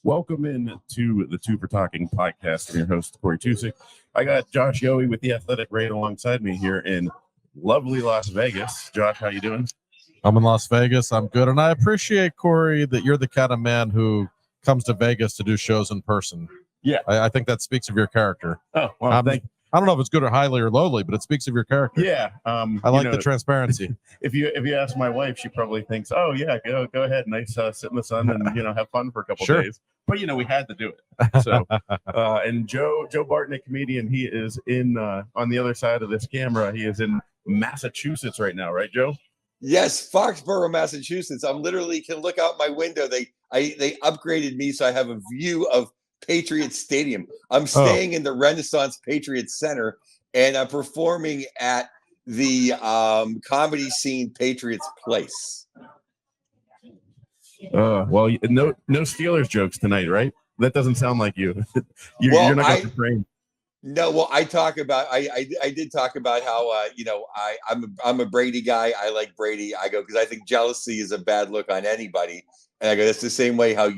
Welcome in to the Two for Talking podcast. I'm your host, Corey Tusick. I got Josh Yohe with The Athletic right alongside me here in lovely Las Vegas. Josh, how you doing? I'm in Las Vegas. I'm good. And I appreciate, Corey, that you're the kind of man who comes to Vegas to do shows in person. Yeah. I think that speaks of your character. Oh, well, I don't know if it's good or highly or lowly, but it speaks of your character. Yeah. I like the transparency. If you ask my wife, she probably thinks, oh, yeah, go ahead. Nice sit in the sun and, have fun for a couple days. But, we had to do it. So, and Joe Bartnick, comedian, he is in on the other side of this camera. He is in Massachusetts right now. Right, Joe? Yes, Foxborough, Massachusetts. I'm literally can look out my window. They upgraded me so I have a view of Patriots Stadium. I'm staying in the Renaissance Patriots Center, and I'm performing at the Comedy Scene Patriots Place. Well, no Steelers jokes tonight, right? That doesn't sound like you. You're not going to train. No, well, I talk about I did talk about how I'm a Brady guy. I like Brady. I go because I think jealousy is a bad look on anybody. And I go, that's the same way how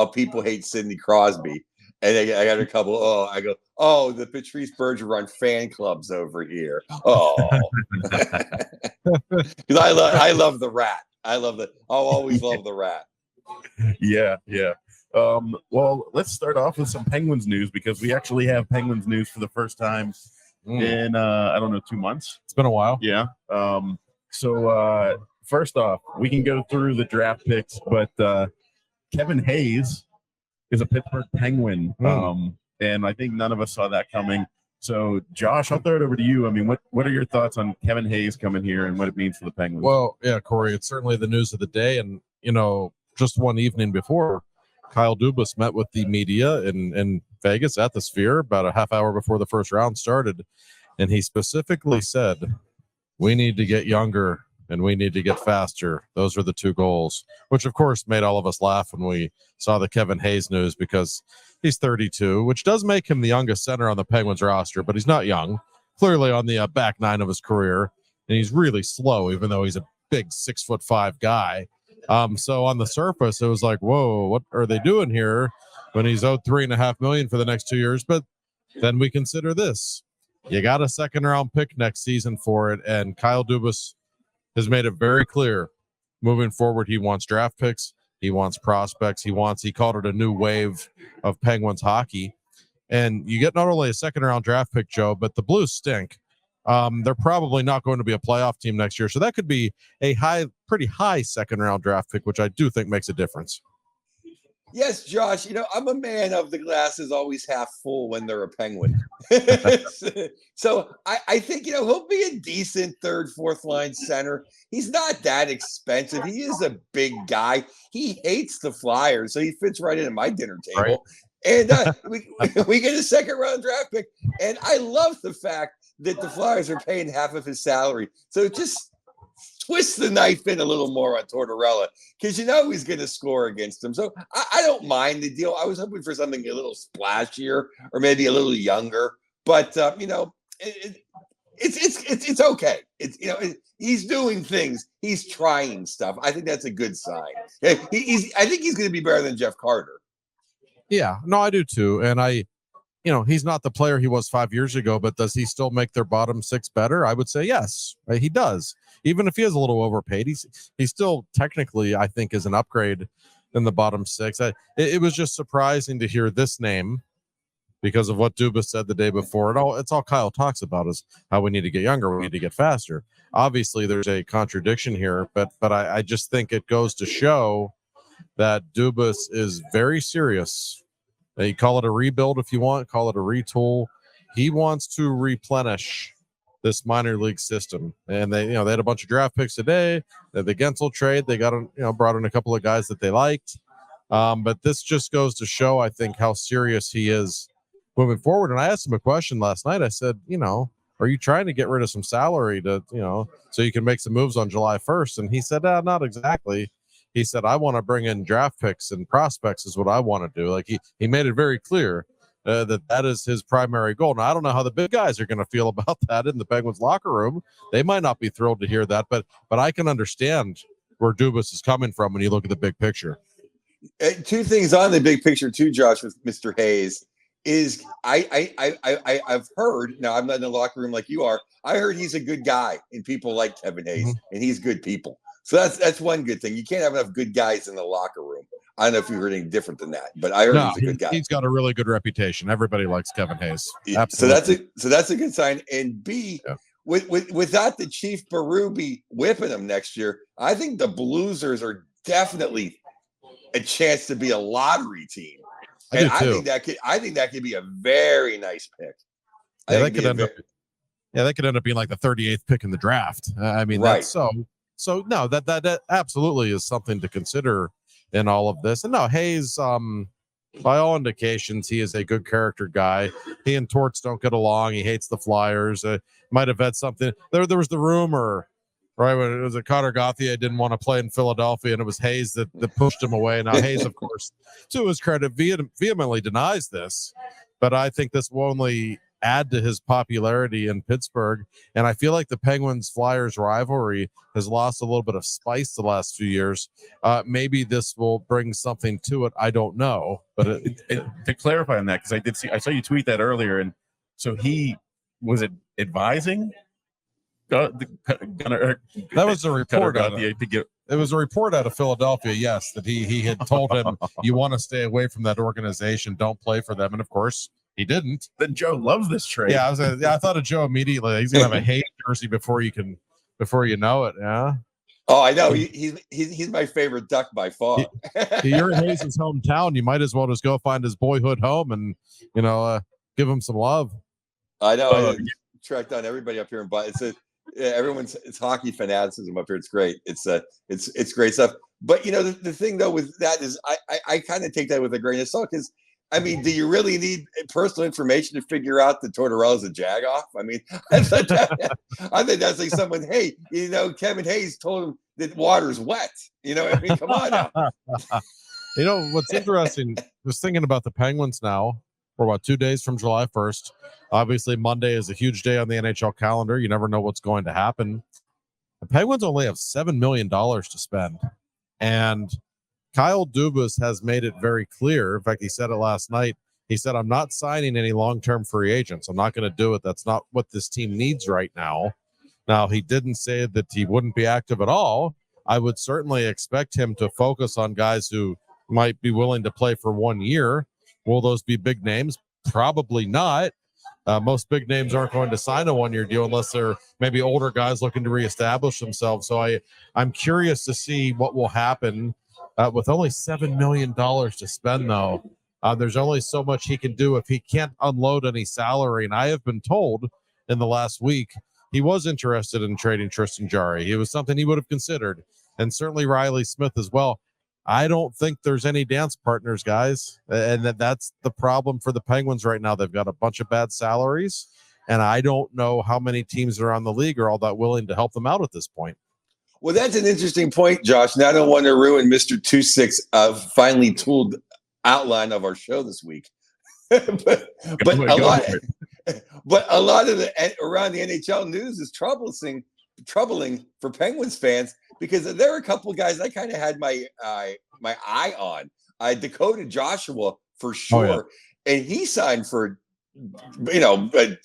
people hate Sidney Crosby. And I got a couple. The Patrice Bergeron fan clubs over here. Oh, because I love the Rat. I'll always love the Rat. Yeah. Well, let's start off with some Penguins news because we actually have Penguins news for the first time in 2 months. It's been a while. Yeah. So first off, we can go through the draft picks, but Kevin Hayes is a Pittsburgh Penguin, and I think none of us saw that coming. So, Josh, I'll throw it over to you. I mean, what are your thoughts on Kevin Hayes coming here and what it means for the Penguins? Well, yeah, Corey, it's certainly the news of the day, and just one evening before, Kyle Dubas met with the media in Vegas at the Sphere about a half hour before the first round started, and he specifically said, "We need to get younger." And we need to get faster. Those are the two goals, which, of course, made all of us laugh when we saw the Kevin Hayes news because he's 32, which does make him the youngest center on the Penguins roster, but he's not young, clearly on the back nine of his career, and he's really slow, even though he's a big 6'5" guy. So on the surface, it was like, whoa, what are they doing here when he's owed $3.5 million for the next 2 years? But then we consider this. You got a second-round pick next season for it, and Kyle Dubas has made it very clear moving forward. He wants draft picks. He wants prospects. He called it a new wave of Penguins hockey. And you get not only a second round draft pick, Joe, but the Blues stink. They're probably not going to be a playoff team next year. So that could be a pretty high second round draft pick, which I do think makes a difference. Yes, Josh, I'm a man of the glass is always half full when they're a Penguin. So I think, he'll be a decent third, fourth line center. He's not that expensive. He is a big guy. He hates the Flyers, so he fits right in at my dinner table. Right. And we get a second round draft pick. And I love the fact that the Flyers are paying half of his salary. So just twist the knife in a little more on Tortorella because he's going to score against him. So I don't mind the deal. I was hoping for something a little splashier or maybe a little younger, but it's okay. He's doing things. He's trying stuff. I think that's a good sign. I think he's going to be better than Jeff Carter. Yeah, no, I do too. And he's not the player he was 5 years ago, but does he still make their bottom six better? I would say yes, right? He does. Even if he is a little overpaid, he still technically, I think, is an upgrade in the bottom six. It was just surprising to hear this name because of what Dubas said the day before. It's all Kyle talks about is how we need to get younger, we need to get faster. Obviously, there's a contradiction here, but I just think it goes to show that Dubas is very serious. You call it a rebuild if you want, call it a retool. He wants to replenish this minor league system, and they had a bunch of draft picks today. The Gensel trade, they got brought in a couple of guys that they liked, but this just goes to show, I think, how serious he is moving forward. And I asked him a question last night. I said, are you trying to get rid of some salary to so you can make some moves on July 1st? And he said, not exactly. He said, I want to bring in draft picks and prospects is what I want to do. Like he made it very clear that is his primary goal. Now, I don't know how the big guys are going to feel about that in the Penguins locker room. They might not be thrilled to hear that, but I can understand where Dubas is coming from when you look at the big picture. Two things on the big picture too, Josh, with Mr. Hayes is I've heard, now I'm not in the locker room like you are. I heard he's a good guy and people like Kevin Hayes and he's good people. So that's one good thing. You can't have enough good guys in the locker room. I don't know if you heard anything different than that, but I heard he's a good guy. He's got a really good reputation. Everybody likes Kevin Hayes. Yeah, Absolutely. so that's a good sign. And B, without the Chief Berube whipping him next year, I think the Bluesers are definitely a chance to be a lottery team. And I think that could be a very nice pick. That could end up being like the 38th pick in the draft. I mean, that's so no, that absolutely is something to consider in all of this. And no, Hayes, by all indications, he is a good character guy. He and Torts don't get along. He hates the Flyers. Might have had something. There was the rumor, right, when it was a Connor Gauthier didn't want to play in Philadelphia, and it was Hayes that pushed him away. Now Hayes, of course, to his credit, vehemently denies this, but I think this will only add to his popularity in Pittsburgh. And I feel like the Penguins-Flyers rivalry has lost a little bit of spice the last few years. Maybe this will bring something to it. I don't know. But to clarify on that, because I saw you tweet that earlier, and so he was advising. That was a report. It was a report out of Philadelphia, yes, that he had told him, you want to stay away from that organization, don't play for them. And of course, he didn't. Then Joe loves this trade. Yeah, I thought of Joe immediately. He's gonna have a Hayes jersey before you know it. Yeah. Oh, I know. He's my favorite Duck by far. You're in Hayes' hometown. You might as well just go find his boyhood home and give him some love. I know. I tracked down everybody up here in Boston. It's hockey fanaticism up here. It's great. It's great stuff. But the thing though with that is I kind of take that with a grain of salt, because I mean, do you really need personal information to figure out that Tortorella's a jagoff? I mean, I think that's like someone, hey, Kevin Hayes told him that water's wet. I mean, come on now. What's interesting, I was thinking about the Penguins now. We're about 2 days from July 1st. Obviously, Monday is a huge day on the NHL calendar. You never know what's going to happen. The Penguins only have $7 million to spend. And Kyle Dubas has made it very clear. In fact, he said it last night. He said, I'm not signing any long-term free agents. I'm not going to do it. That's not what this team needs right now. Now, he didn't say that he wouldn't be active at all. I would certainly expect him to focus on guys who might be willing to play for 1 year. Will those be big names? Probably not. Most big names aren't going to sign a 1-year deal unless they're maybe older guys looking to reestablish themselves. So I'm curious to see what will happen. With only $7 million to spend, though, there's only so much he can do if he can't unload any salary. And I have been told in the last week he was interested in trading Tristan Jarry. It was something he would have considered, and certainly Riley Smith as well. I don't think there's any dance partners, guys, and that's the problem for the Penguins right now. They've got a bunch of bad salaries, and I don't know how many teams around the league are all that willing to help them out at this point. Well, that's an interesting point, Josh. Now, I don't want to ruin Mr. 26 finely tooled outline of our show this week, but a lot of the around the NHL news is troubling for Penguins fans, because there are a couple of guys I kind of had my eye on. Dakota Joshua for sure, and he signed for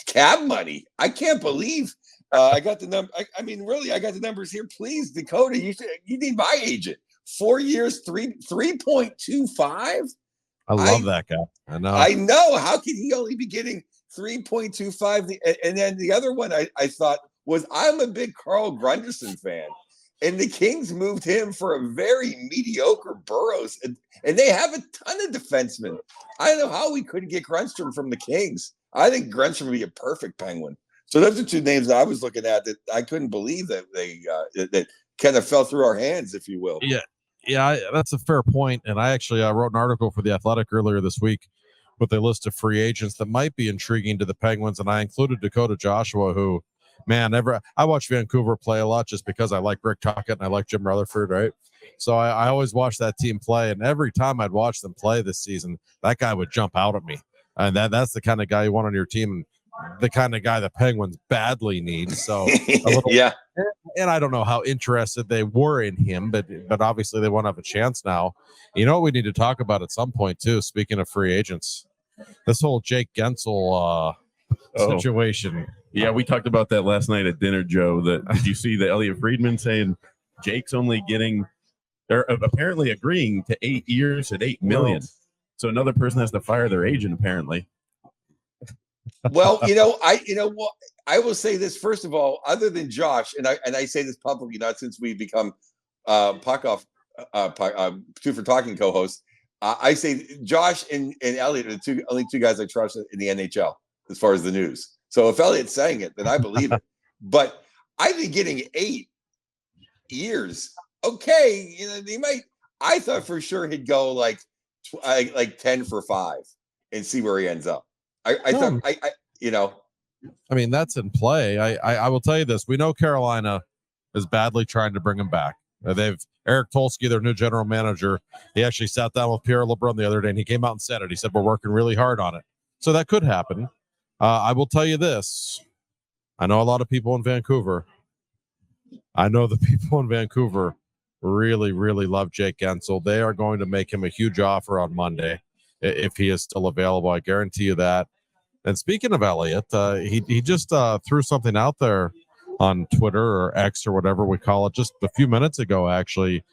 cab money. I can't believe. I got the number. I mean, really, I got the numbers here. Please, Dakota, you need my agent. 4 years, 3.25. I love that guy. I know. How can he only be getting 3.25? And then the other one I thought was, I'm a big Carl Grunderson fan, and the Kings moved him for a very mediocre Burroughs, and they have a ton of defensemen. I don't know how we couldn't get Grundstrom from the Kings. I think Grundstrom would be a perfect Penguin. So those are two names that I was looking at that I couldn't believe that they that kind of fell through our hands, if you will. Yeah, that's a fair point. And I actually wrote an article for The Athletic earlier this week with a list of free agents that might be intriguing to the Penguins, and I included Dakota Joshua, who, man, I watch Vancouver play a lot just because I like Rick Tocchet and I like Jim Rutherford, right? So I always watch that team play, and every time I'd watch them play this season, that guy would jump out at me. And that's the kind of guy you want on your team. the kind of guy the Penguins badly need. So a little, yeah. and I don't know how interested they were in him, but obviously they won't have a chance now. You know what we need to talk about at some point too, speaking of free agents, this whole Jake Gensel situation. Yeah, we talked about that last night at dinner, Joe. Did you see the Elliot Friedman saying Jake's only getting, or apparently agreeing to 8 years at $8 million? So another person has to fire their agent, apparently. Well, I will say this first of all. Other than Josh, and I say this publicly, not since we've become puck off, two for talking co-hosts. I say Josh and Elliot are the only two guys I trust in the NHL as far as the news. So if Elliot's saying it, then I believe it. But I think getting 8 years, okay, they might. I thought for sure he'd go like 10 for 5 and see where he ends up. I thought I mean, that's in play. I will tell you this. We know Carolina is badly trying to bring him back. They've Eric Tolsky, their new general manager. He actually sat down with Pierre LeBrun the other day and he came out and said it. He said, we're working really hard on it. So that could happen. I will tell you this. I know a lot of people in Vancouver. I know the people in Vancouver really, really love Jake Gensel. They are going to make him a huge offer on Monday if he is still available. I guarantee you that. And speaking of Elliot, he just threw something out there on Twitter or X or whatever we call it just a few minutes ago, actually.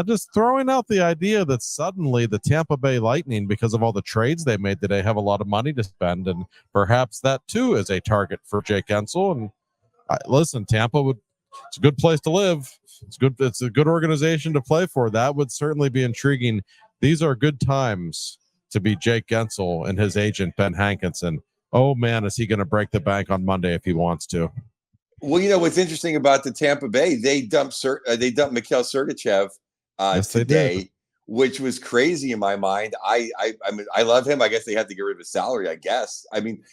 Just throwing out the idea that suddenly the Tampa Bay Lightning, because of all the trades they made today, have a lot of money to spend, and perhaps that too is a target for Jake Gensel. And listen, Tampa it's a good place to live. It's a good organization to play for. That would certainly be intriguing. These are good times to be Jake Gensel and his agent Ben Hankinson. Oh man, is he going to break the bank on Monday if he wants to? Well, what's interesting about the Tampa Bay, they dumped Mikhail Sergachev today, which was crazy in my mind. I mean, I love him. I guess they had to get rid of his salary, I guess. I mean,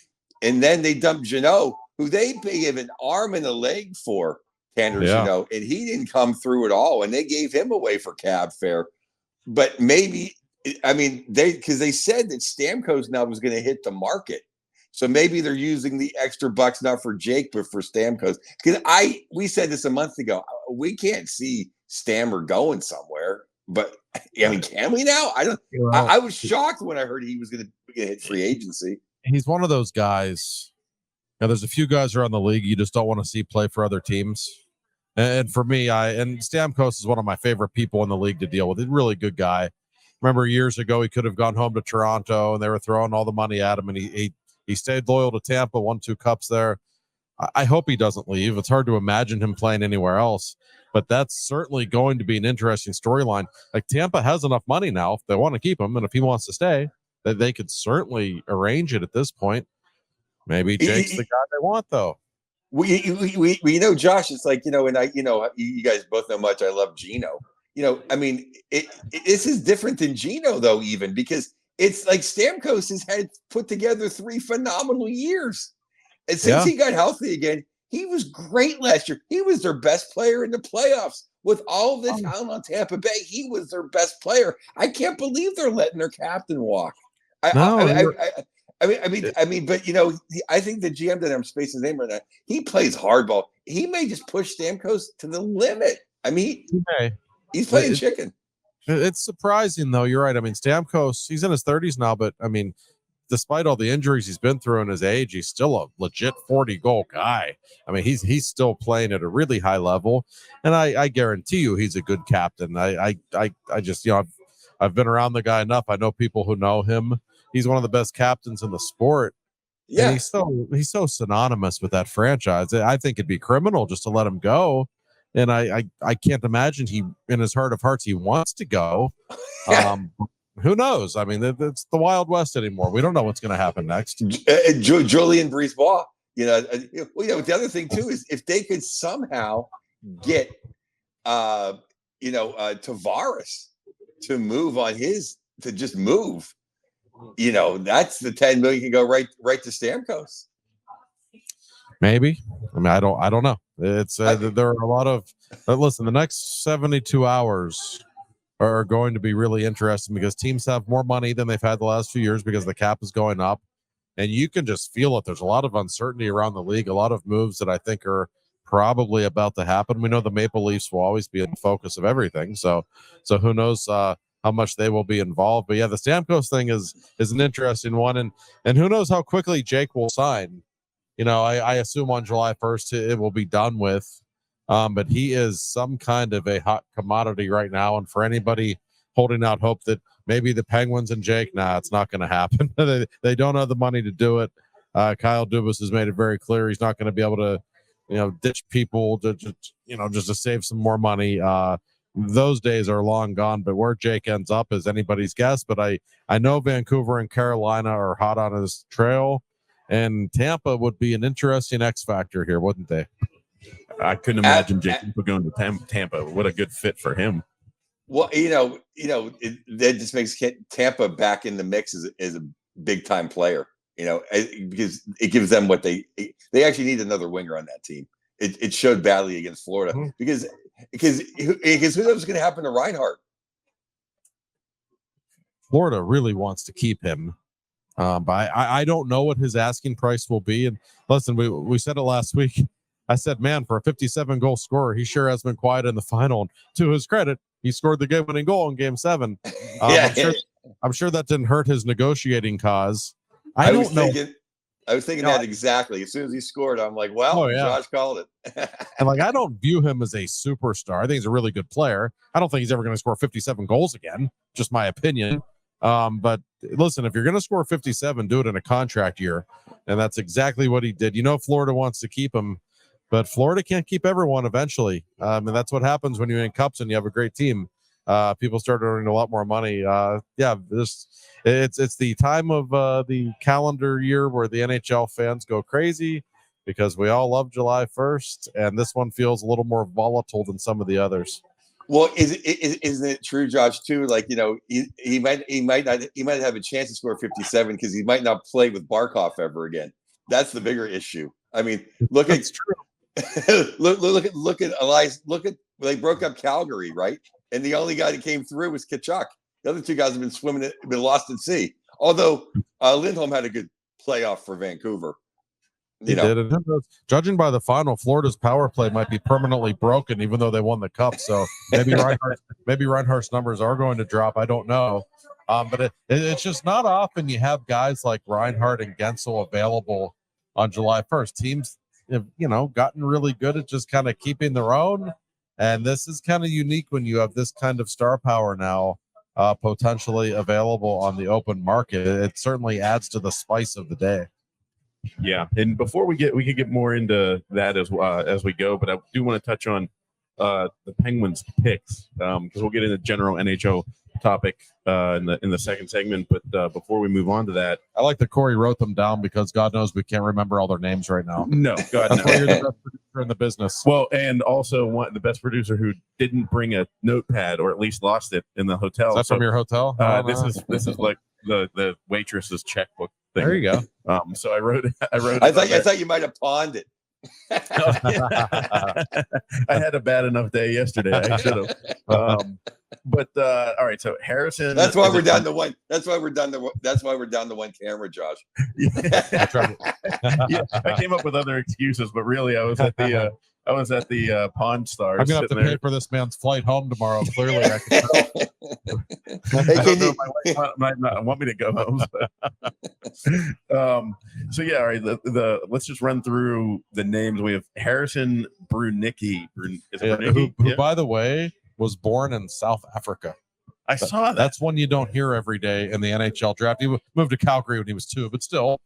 and then they dumped Jeannot, who they gave an arm and a leg for, Tanner Jeannot, and he didn't come through at all. And they gave him away for cab fare. But maybe, I mean, because they said that Stamkos now was going to hit the market. So maybe they're using the extra bucks not for Jake, but for Stamkos. Because we said this a month ago. We can't see Stammer going somewhere. But I mean, can we now? I was shocked when I heard he was going to hit free agency. He's one of those guys. Now, there's a few guys around the league you just don't want to see play for other teams. And for me, and Stamkos is one of my favorite people in the league to deal with. He's a really good guy. Remember years ago, he could have gone home to Toronto and they were throwing all the money at him, and he stayed loyal to Tampa, won 2 cups there. I hope he doesn't leave. It's hard to imagine him playing anywhere else, but that's certainly going to be an interesting storyline. Like, Tampa has enough money now if they want to keep him, and if he wants to stay, that they could certainly arrange it at this point. Maybe Jake's the guy they want, though. We Josh, it's like, and you guys both know much. I love Gino. I mean, this is different than Gino, though, even because it's like Stamkos has had put together 3 phenomenal years. And since he got healthy again, he was great last year. He was their best player in the playoffs. With all the talent on Tampa Bay, he was their best player. I can't believe they're letting their captain walk. I mean, but I think the GM that I'm spacing his name right now, he plays hardball. He may just push Stamkos to the limit. I mean, he's playing chicken. It's surprising, though. You're right. I mean, Stamkos, he's in his 30s now, but I mean, despite all the injuries he's been through in his age, he's still a legit 40-goal guy. I mean, he's still playing at a really high level, and I guarantee you he's a good captain. I just I've been around the guy enough. I know people who know him. He's one of the best captains in the sport. Yeah, and he's so synonymous with that franchise. I think it'd be criminal just to let him go. And I can't imagine he, in his heart of hearts, he wants to go. Who knows? I mean, it's the Wild West anymore. We don't know what's going to happen next. Julian Brisebois. The other thing too is if they could somehow get Tavares to move on to just move. That's the 10 million can go right to Stamkos. Maybe. I mean, I don't know. It's there are a lot of listen. The next 72 hours are going to be really interesting because teams have more money than they've had the last few years because the cap is going up. and you can just feel it. There's a lot of uncertainty around the league, a lot of moves that I think are probably about to happen. We know the Maple Leafs will always be in the focus of everything, so who knows how much they will be involved. But yeah, the Stamkos thing is an interesting one, and who knows how quickly Jake will sign. I assume on July 1st it will be done with. But he is some kind of a hot commodity right now. And for anybody holding out hope that maybe the Penguins and Jake, it's not going to happen. they don't have the money to do it. Kyle Dubas has made it very clear he's not going to be able to, ditch people just to save some more money. Those days are long gone, but where Jake ends up is anybody's guess. But I know Vancouver and Carolina are hot on his trail, and Tampa would be an interesting X factor here, wouldn't they? I couldn't imagine Jake going to Tampa. What a good fit for him. Well, that just makes Tampa back in the mix as a big time player. Because it gives them what they actually need another winger on that team. It showed badly against Florida because who knows what's going to happen to Reinhart? Florida really wants to keep him. But I don't know what his asking price will be. And listen, we said it last week. I said, man, for a 57-goal scorer, he sure has been quiet in the final. And to his credit, he scored the game-winning goal in Game 7. I'm sure that didn't hurt his negotiating cause. I was thinking that exactly. As soon as he scored, I'm like, well, Josh called it. And I don't view him as a superstar. I think he's a really good player. I don't think he's ever going to score 57 goals again. Just my opinion. But listen, if you're going to score 57, do it in a contract year. And that's exactly what he did. Florida wants to keep him, but Florida can't keep everyone eventually. And that's what happens when you win cups and you have a great team. People start earning a lot more money. It's the time of the calendar year where the NHL fans go crazy because we all love July 1st, and this one feels a little more volatile than some of the others. Well, isn't it true, Josh? Too, he might not have a chance to score 57 because he might not play with Barkov ever again. That's the bigger issue. I mean, look at Elias. Look at they broke up Calgary, right? And the only guy that came through was Tkachuk. The other two guys have been lost at sea. Although Lindholm had a good playoff for Vancouver. He did. And judging by the final, Florida's power play might be permanently broken, even though they won the cup. So maybe Reinhart's numbers are going to drop. I don't know. But it's just not often you have guys like Reinhart and Gensel available on July 1st. Teams have, gotten really good at just kind of keeping their own. And this is kind of unique when you have this kind of star power now potentially available on the open market. It certainly adds to the spice of the day. Yeah, and before we could get more into that as we go, but I do want to touch on the Penguins picks because we'll get into general NHL topic in the second segment. But before we move on to that, I like that Corey wrote them down because God knows we can't remember all their names right now. No, God knows. You're the best producer in the business. Well, and also the best producer who didn't bring a notepad or at least lost it in the hotel. Is that from your hotel? This is like the waitress's checkbook thing. There you go. So I wrote. I thought you might have pawned it. I had a bad enough day yesterday. I should have. But all right. So Harrison. That's why we're down to one. That's why we're down to one camera, Josh. That's right. I came up with other excuses, but really, I was at the Pawn Stars. I'm gonna have to pay for this man's flight home tomorrow. Clearly, I can tell. I don't know if my wife might not want me to go home. So yeah, all right. Let's just run through the names. We have Harrison Brunicki. Who, by the way, was born in South Africa. I saw that. That's one you don't hear every day in the NHL draft. He moved to Calgary when he was 2, but still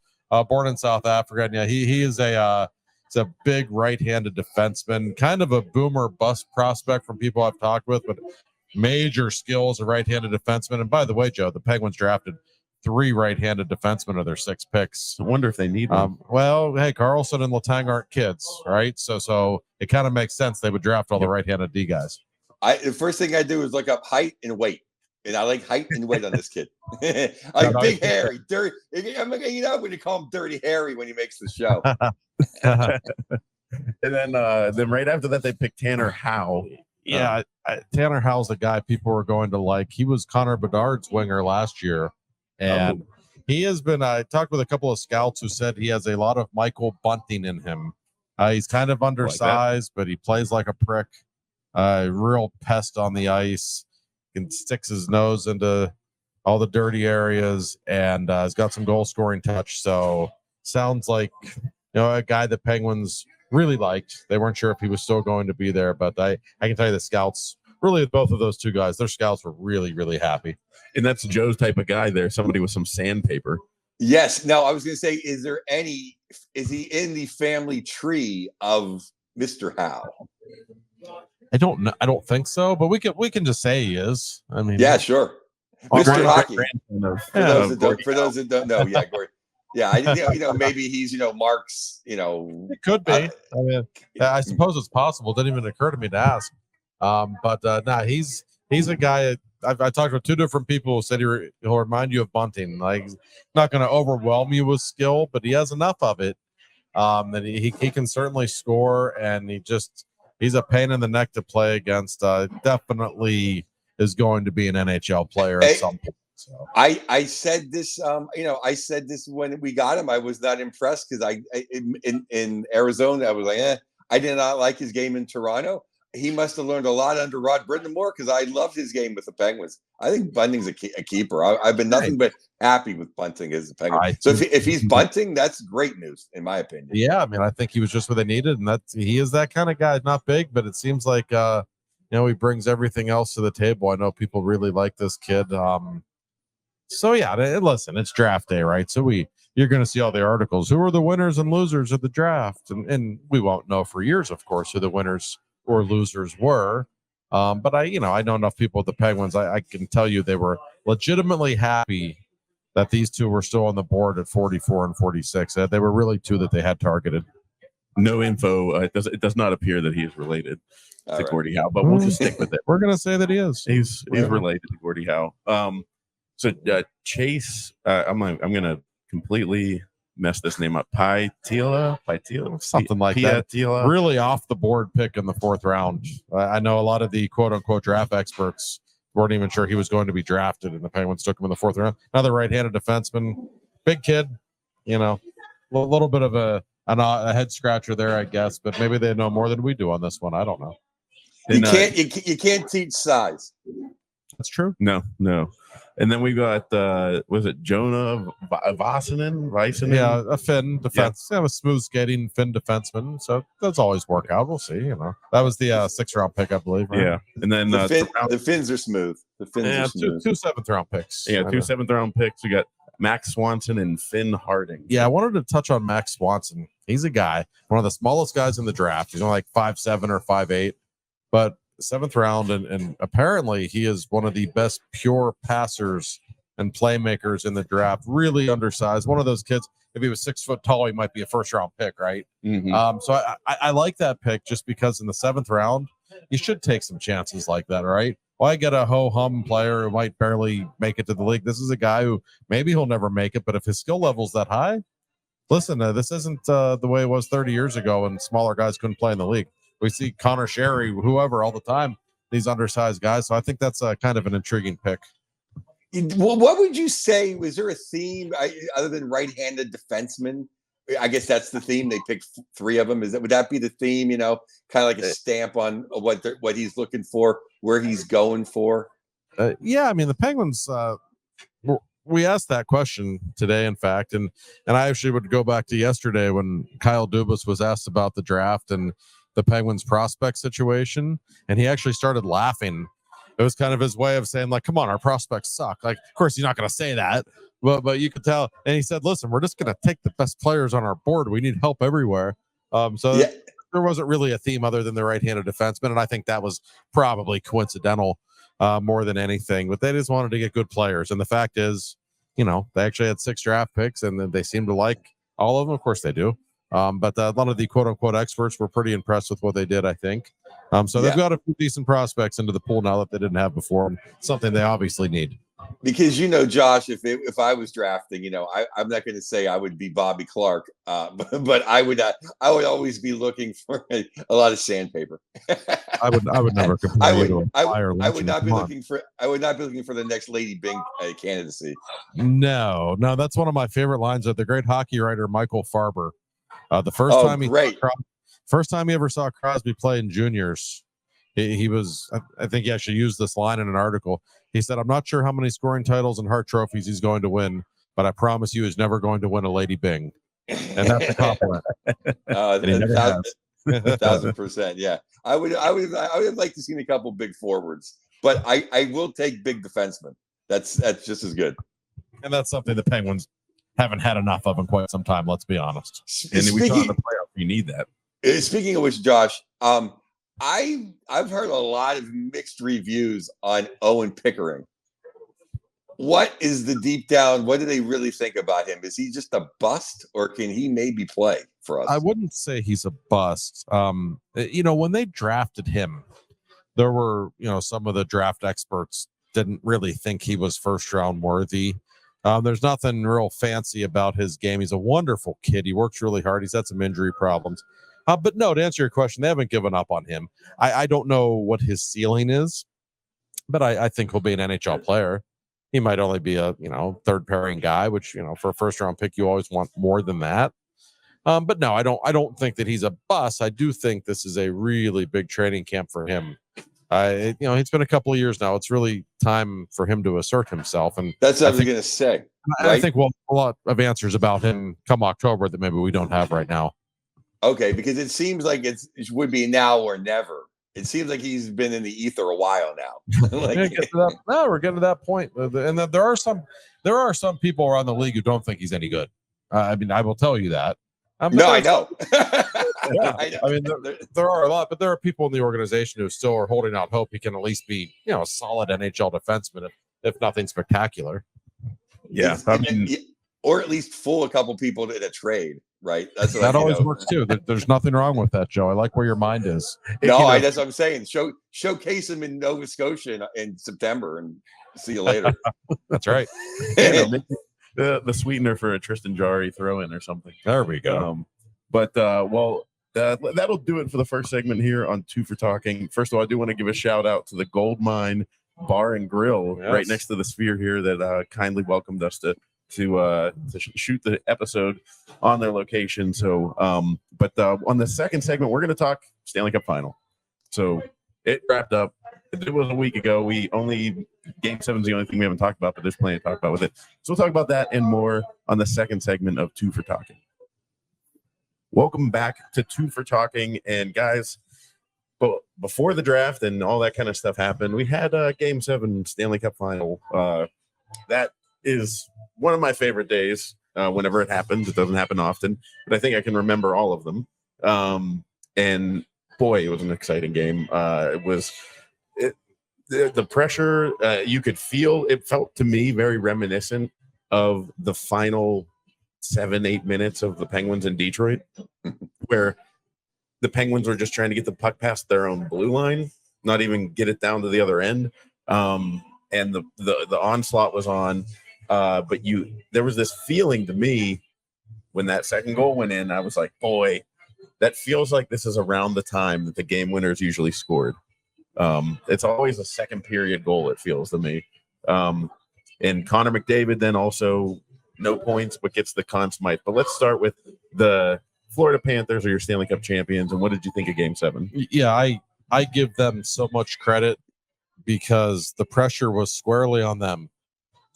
born in South Africa. And yeah, he is it's a big right-handed defenseman, kind of a boomer bust prospect from people I've talked with, but major skills, a right-handed defenseman. And by the way, Joe, the Penguins drafted 3 right-handed defensemen of their 6 picks. I wonder if they need them. Well, hey, Carlson and Letang aren't kids, right? So it kind of makes sense they would draft all the right-handed D guys. The first thing I do is look up height and weight. And I like height and weight on this kid. Big Harry, dirty. I'm going to call him Dirty Harry when he makes the show. And then right after that, they picked Tanner Howe. Yeah, Tanner Howe's the guy people were going to like. He was Connor Bedard's winger last year, and He has been. I talked with a couple of scouts who said he has a lot of Michael Bunting in him. He's kind of undersized, but he plays like a prick. Real pest on the ice. Can sticks his nose into all the dirty areas, and has got some goal scoring touch. So sounds like a guy the Penguins really liked. They weren't sure if he was still going to be there, but I can tell you the scouts really with both of those two guys, their scouts were really, really happy. And that's Joe's type of guy there. Somebody with some sandpaper. Yes. Now, I was going to say, is he in the family tree of Mr. Howe? I don't know. I don't think so, but we can just say he is. I mean, yeah, sure. Mr. Hockey. For those that don't know, yeah, Gordon. Yeah, maybe he's Mark's. It could be. I mean, I suppose it's possible. It didn't even occur to me to ask. But he's a guy. I talked with two different people who said he'll remind you of Bunting. Like, he's not going to overwhelm you with skill, but he has enough of it that he can certainly score, and he's a pain in the neck to play against. Definitely is going to be an NHL player at some point. So. I said this, I said this when we got him. I was not impressed because in Arizona, I was like, I did not like his game in Toronto. He must have learned a lot under Rod Brind'Amour because I loved his game with the Penguins. I think Bunting's a keeper. I've been nothing but happy with Bunting as a Penguin. So if he's Bunting, that's great news, in my opinion. Yeah, I mean, I think he was just what they needed, and he is that kind of guy. Not big, but it seems like he brings everything else to the table. I know people really like this kid. So yeah, listen, it's draft day, right? So you're going to see all the articles. Who are the winners and losers of the draft? And we won't know for years, of course, who the winners or losers were. But I know enough people at the Penguins. I can tell you they were legitimately happy that these two were still on the board at 44 and 46. They were really two that they had targeted. No info. It does not appear that he is related to Gordie Howe, but we'll just stick with it. We're going to say that he is. He's related to Gordie Howe. So Chase, I'm going to completely mess this name up. Paitila, something like that. Really off the board pick in the 4th round. I know a lot of the quote unquote draft experts weren't even sure he was going to be drafted, and the Penguins took him in the 4th round. Another right-handed defenseman, big kid, a little bit of a head scratcher there, I guess, but maybe they know more than we do on this one. I don't know. You can't teach size. That's true. No. And then we got was it Jonah Vasanen? Yeah, a Finn defense. Yeah, a smooth skating Finn defenseman. So that's always work out. We'll see. That was the 6th round pick, I believe. Right? Yeah, and then the Finns are smooth. Are smooth. Two 7th round picks. Yeah, 2 7th round picks. We got Max Swanson and Finn Harding. Yeah, I wanted to touch on Max Swanson. He's a guy, one of the smallest guys in the draft. He's only like 5'7" or 5'8", but 7th round, and apparently he is one of the best pure passers and playmakers in the draft. Really undersized. One of those kids, if he was 6 foot tall, he might be a 1st round pick, right? Mm-hmm. So I like that pick just because in the 7th round, you should take some chances like that, right? Well, I get a ho-hum player who might barely make it to the league. This is a guy who maybe he'll never make it, but if his skill level's that high, listen, this isn't the way it was 30 years ago when smaller guys couldn't play in the league. We see Connor Sherry, whoever, all the time, these undersized guys. So I think that's kind of an intriguing pick. Well, what would you say? Was there a theme other than right-handed defensemen? I guess that's the theme. They picked 3 of them. Would that be the theme? Kind of like a stamp on what he's looking for, where he's going for. Yeah, I mean the Penguins. We asked that question today, in fact, and I actually would go back to yesterday when Kyle Dubas was asked about the draft and the Penguins prospect situation, and he actually started laughing. It was kind of his way of saying, like, come on, our prospects suck. Like, of course, he's not going to say that, but you could tell. And he said, listen, we're just going to take the best players on our board. We need help everywhere. There wasn't really a theme other than the right-handed defenseman, and I think that was probably coincidental more than anything. But they just wanted to get good players, and the fact is, they actually had 6 draft picks, and then they seem to like all of them. Of course, they do. But a lot of the quote-unquote experts were pretty impressed with what they did, I think. So they've got a few decent prospects into the pool now that they didn't have before, something they obviously need. Because Josh, if I was drafting, I'm not going to say I would be Bobby Clark, but I would always be looking for a lot of sandpaper. I would never compare you to a flyer. I would not be looking for the next Lady Bing candidacy. No, that's one of my favorite lines of the great hockey writer Michael Farber. The first time he ever saw Crosby play in juniors, he was, I think he actually used this line in an article. He said, "I'm not sure how many scoring titles and Hart trophies he's going to win, but I promise you he's never going to win a Lady Bing." And that's a compliment. And he never has. 1,000%. Yeah. I would like to see a couple big forwards, but I will take big defensemen. That's just as good. And that's something the Penguins haven't had enough of in quite some time, let's be honest. And we saw in the playoffs, you need that. Speaking of which, Josh, I've heard a lot of mixed reviews on Owen Pickering. What is the deep down? What do they really think about him? Is he just a bust, or can he maybe play for us? I wouldn't say he's a bust. When they drafted him, there were, some of the draft experts didn't really think he was first round worthy. There's nothing real fancy about his game. He's a wonderful kid. He works really hard. He's had some injury problems. But no, to answer your question, they haven't given up on him. I don't know what his ceiling is, but I think he'll be an NHL player. He might only be a, third pairing guy, which, for a first round pick, you always want more than that. But no, I don't think that he's a bust. I do think this is a really big training camp for him. It's been a couple of years now. It's really time for him to assert himself. And that's what I was going to say. Right? I think we'll have a lot of answers about him come October that maybe we don't have right now. Okay, because it seems like it would be now or never. It seems like he's been in the ether a while now. We're getting to that point, and there are some people around the league who don't think he's any good. I will tell you that. I know. Yeah, I mean, there are a lot, but there are people in the organization who still are holding out hope he can at least be, a solid NHL defenseman, if nothing spectacular. Yeah, or at least fool a couple people in a trade. Right. That's what that always works too. There's nothing wrong with that, Joe. I like where your mind is. That's what I'm saying. Showcase him in Nova Scotia in September and see you later. That's right. The sweetener for a Tristan Jarry throw in or something. There we go. That'll do it for the first segment here on Two for Talking. First of all, I do want to give a shout out to the Gold Mine Bar and Grill right next to the Sphere here that kindly welcomed us to shoot the episode on their location. So, on the second segment, we're going to talk Stanley Cup Final. So it wrapped up. It was a week ago. Game 7 is the only thing we haven't talked about, but there's plenty to talk about with it. So we'll talk about that and more on the second segment of Two for Talking. Welcome back to Two for Talking. And guys, before the draft and all that kind of stuff happened, we had Game 7 Stanley Cup Final. That is one of my favorite days whenever it happens. It doesn't happen often, but I think I can remember all of them. And boy, it was an exciting game. The pressure you could feel. It felt to me very reminiscent of the final 7-8 minutes of the Penguins in Detroit, where the Penguins were just trying to get the puck past their own blue line, not even get it down to the other end. And the onslaught was on. But there was this feeling to me when that second goal went in. I was like, boy, that feels like this is around the time that the game winners usually scored. It's always a second period goal, it feels to me. And Connor McDavid then also no points, but gets the Conn Smythe. But let's start with the Florida Panthers are your Stanley Cup champions. And what did you think of Game 7? Yeah, I give them so much credit because the pressure was squarely on them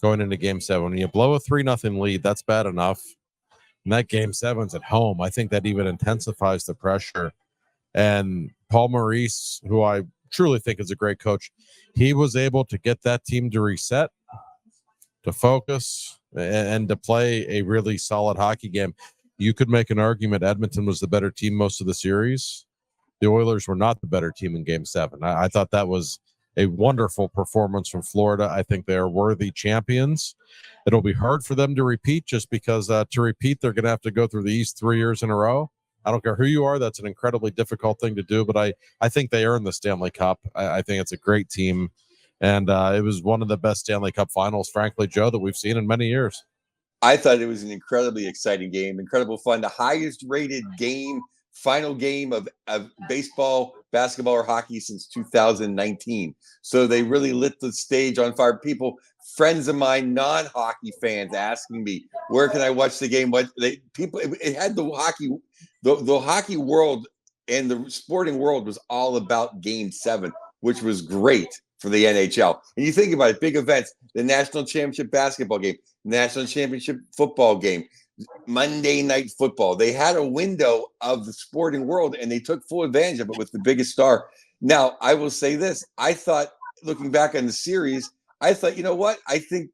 going into Game 7. When you blow a 3-0 lead, that's bad enough. And that Game 7's at home. I think that even intensifies the pressure. And Paul Maurice, who I truly think is a great coach, he was able to get that team to reset, to focus, and to play a really solid hockey game. You could make an argument Edmonton was the better team most of the series. The Oilers were not the better team in Game 7. I thought that was a wonderful performance from Florida. I think they are worthy champions. It'll be hard for them to repeat just because to repeat, they're going to have to go through the East 3 years in a row. I don't care who you are. That's an incredibly difficult thing to do, but I think they earned the Stanley Cup. I think it's a great team. And it was one of the best Stanley Cup finals, frankly, Joe, that we've seen in many years. I thought it was an incredibly exciting game, incredible fun. The highest rated final game of baseball, basketball, or hockey since 2019. So they really lit the stage on fire. Friends of mine, non-hockey fans, asking me, where can I watch the game? It had the hockey world and the sporting world was all about Game 7, which was great for the NHL. And you think about it, big events, the national championship basketball game, national championship football game, Monday Night Football. They had a window of the sporting world and they took full advantage of it with the biggest star. Now, I will say this. I thought, looking back on the series, I thought, you know what? I think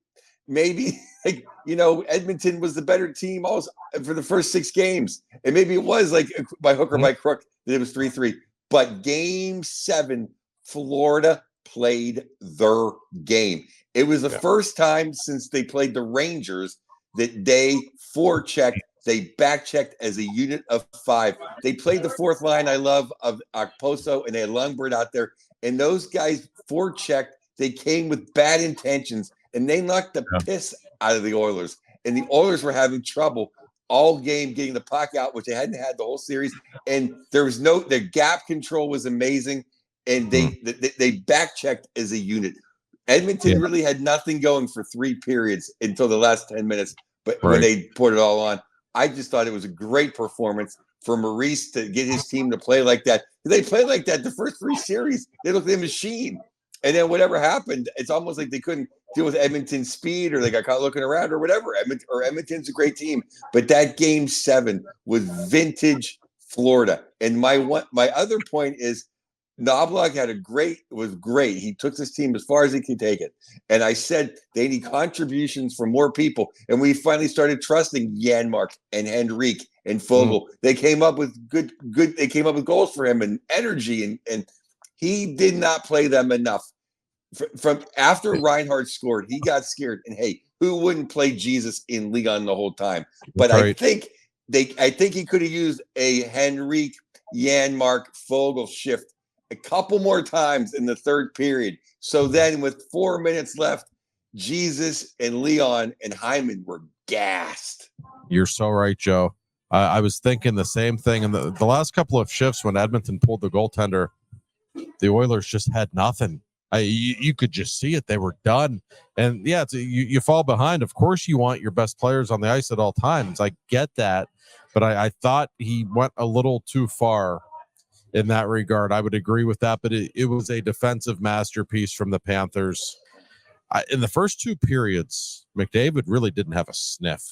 maybe, Edmonton was the better team also for the first 6 games. And maybe it was like by hook or by crook that it was 3-3. But Game 7, Florida played their game. It was the first time since they played the Rangers that they forechecked, they backchecked as a unit of 5. They played the fourth line, I love, of Okposo, and they had Lundberg out there. And those guys forechecked. They came with bad intentions, and they knocked the piss out of the Oilers. And the Oilers were having trouble all game getting the puck out, which they hadn't had the whole series. And their gap control was amazing. And they backchecked as a unit. Edmonton really had nothing going for 3 periods until the last 10 minutes. But when they put it all on, I just thought it was a great performance for Maurice to get his team to play like that. They played like that the first 3 series. They looked like a machine. And then whatever happened, it's almost like they couldn't deal with Edmonton's speed, or they got caught looking around, or whatever. Edmonton's a great team. But that Game 7 was vintage Florida. And my other point is, Knobloch was great. He took this team as far as he could take it. And I said they need contributions from more people. And we finally started trusting Janmark and Henrique and Fogle. They came up with they came up with goals for him and energy, and he did not play them enough. From after Reinhardt scored, he got scared. And hey, who wouldn't play Jesus in Leon the whole time? But I think he could have used a Henrique, Janmark, Fogle shift a couple more times in the third period. So then with 4 minutes left, Jesus and Leon and Hyman were gassed. You're so right, Joe. I was thinking the same thing. And the last couple of shifts when Edmonton pulled the goaltender, the Oilers just had nothing. You could just see it. They were done. And you fall behind. Of course you want your best players on the ice at all times. I get that. But I thought he went a little too far in that regard. I would agree with that, but it was a defensive masterpiece from the Panthers. In the first 2 periods, McDavid really didn't have a sniff.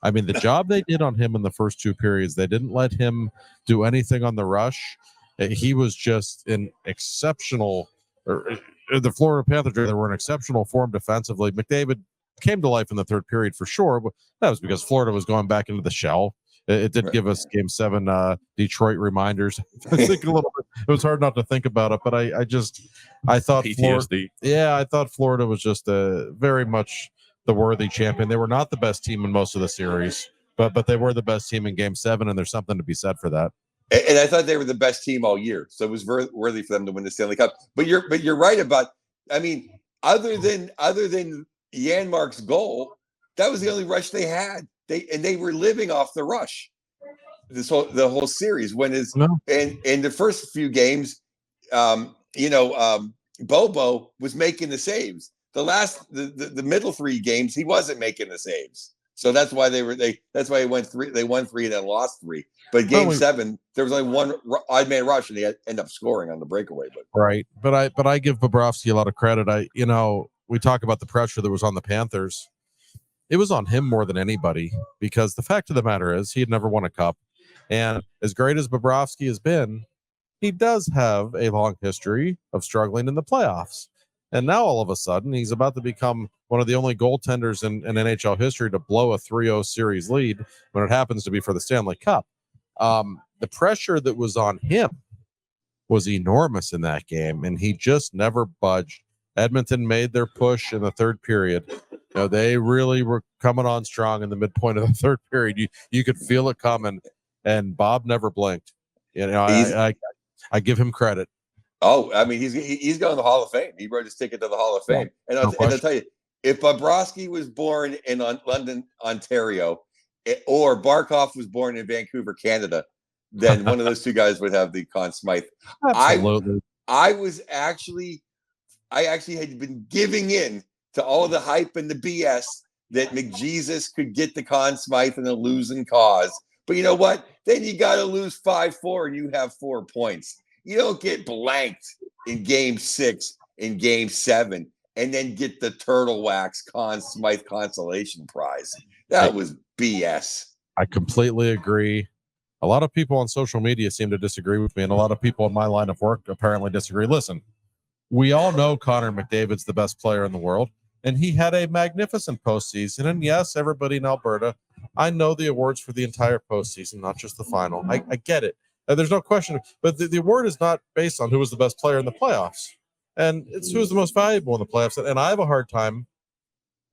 I mean, the job they did on him in the first 2 periods, they didn't let him do anything on the rush. He was just an exceptional, the Florida Panthers, they were in exceptional form defensively. McDavid came to life in the third period for sure, but that was because Florida was going back into the shell. It did give us Game 7 Detroit reminders. I think a little bit. It was hard not to think about it, but I thought PTSD. I thought Florida was just very much the worthy champion. They were not the best team in most of the series, but they were the best team in Game 7, and there's something to be said for that. And I thought they were the best team all year, so it was very worthy for them to win the Stanley Cup. But you're right about. I mean, other than Janmark's goal, that was the only rush they had. They were living off the rush. The whole series and in the first few games, Bobo was making the saves. The middle 3 games he wasn't making the saves. So that's why they won 3 and then lost 3. But Game 7, there was only one odd man rush, and they end up scoring on the breakaway. But I give Bobrovsky a lot of credit. We talk about the pressure that was on the Panthers. It was on him more than anybody, because the fact of the matter is he had never won a cup. And as great as Bobrovsky has been, he does have a long history of struggling in the playoffs. And now all of a sudden he's about to become one of the only goaltenders in NHL history to blow a 3-0 series lead when it happens to be for the Stanley Cup. The pressure that was on him was enormous in that game, and he just never budged. Edmonton made their push in the third period. They really were coming on strong in the midpoint of the third period. You could feel it coming, and Bob never blinked. I give him credit. Oh, I mean, he's going to the Hall of Fame. He wrote his ticket to the Hall of Fame. And I'll tell you, if Bobrovsky was born in London, Ontario, or Barkov was born in Vancouver, Canada, then one of those two guys would have the Conn Smythe. Absolutely. I actually had been giving in to all the hype and the BS that McJesus could get the Conn Smythe in a losing cause. But you know what? Then you got to lose 5-4 and you have 4 points. You don't get blanked in game 6 and game 7 and then get the Turtle Wax Conn Smythe consolation prize. That was BS. I completely agree. A lot of people on social media seem to disagree with me, and a lot of people in my line of work apparently disagree. Listen, we all know Connor McDavid's the best player in the world, and he had a magnificent postseason. And yes, everybody in Alberta, I know the awards for the entire postseason, not just the final. I get it. There's no question. But the award is not based on who was the best player in the playoffs. And it's who's the most valuable in the playoffs. And I have a hard time,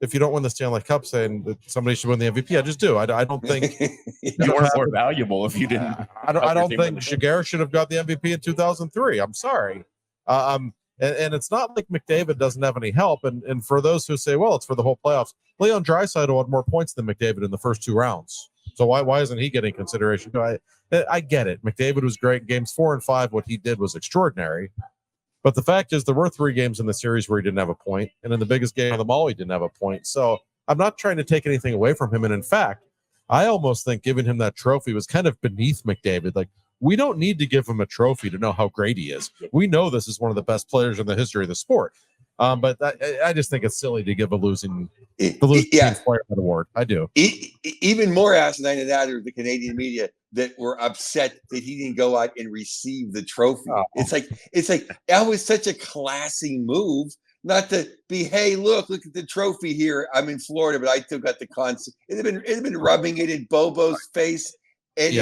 if you don't win the Stanley Cup, saying that somebody should win the MVP. I just do. I don't think you weren't more valuable if you didn't. I don't think Giguère should have got the MVP in 2003. I'm sorry. And it's not like McDavid doesn't have any help. And for those who say, well, it's for the whole playoffs, Leon Draisaitl had more points than McDavid in the first 2 rounds. So why isn't he getting consideration? I get it. McDavid was great in games 4 and 5. What he did was extraordinary. But the fact is, there were 3 games in the series where he didn't have a point, and in the biggest game of them all, he didn't have a point. So I'm not trying to take anything away from him. And in fact, I almost think giving him that trophy was kind of beneath McDavid. Like, we don't need to give him a trophy to know how great he is. We know this is one of the best players in the history of the sport. But I just think it's silly to give a losing team player that award. I do. Even more asinine than that are the Canadian media that were upset that he didn't go out and receive the trophy. Oh. It's like that was such a classy move, not to be, hey, look at the trophy here. I'm in Florida, but I still got the concert. It had been rubbing it in Bobo's face and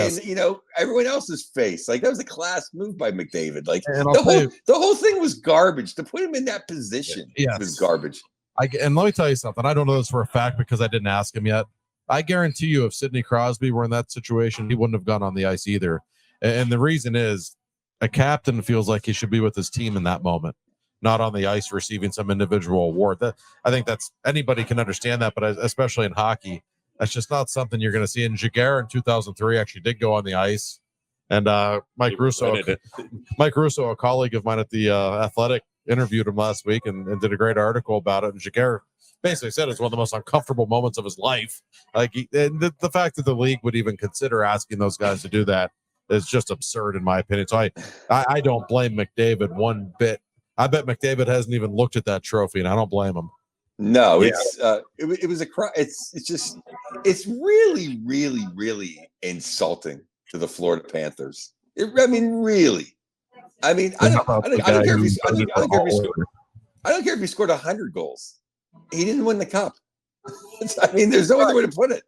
everyone else's face. Like, that was a class move by McDavid. Like, the whole thing was garbage. To put him in that position was garbage. And let me tell you something. I don't know this for a fact because I didn't ask him yet. I guarantee you, if Sidney Crosby were in that situation, he wouldn't have gone on the ice either. And the reason is, a captain feels like he should be with his team in that moment, not on the ice receiving some individual award. I think that's, anybody can understand that, but especially in hockey, that's just not something you're going to see. And Giguère in 2003 actually did go on the ice. And Mike Russo, a colleague of mine at the Athletic, interviewed him last week and did a great article about it. And Giguère basically said it's one of the most uncomfortable moments of his life. Like, and the fact that the league would even consider asking those guys to do that is just absurd, in my opinion. So I don't blame McDavid one bit. I bet McDavid hasn't even looked at that trophy, and I don't blame him. No, it was it's really, really, really insulting to the Florida Panthers. I don't care if he scored 100 goals. He didn't win the cup. There's no other way to put it.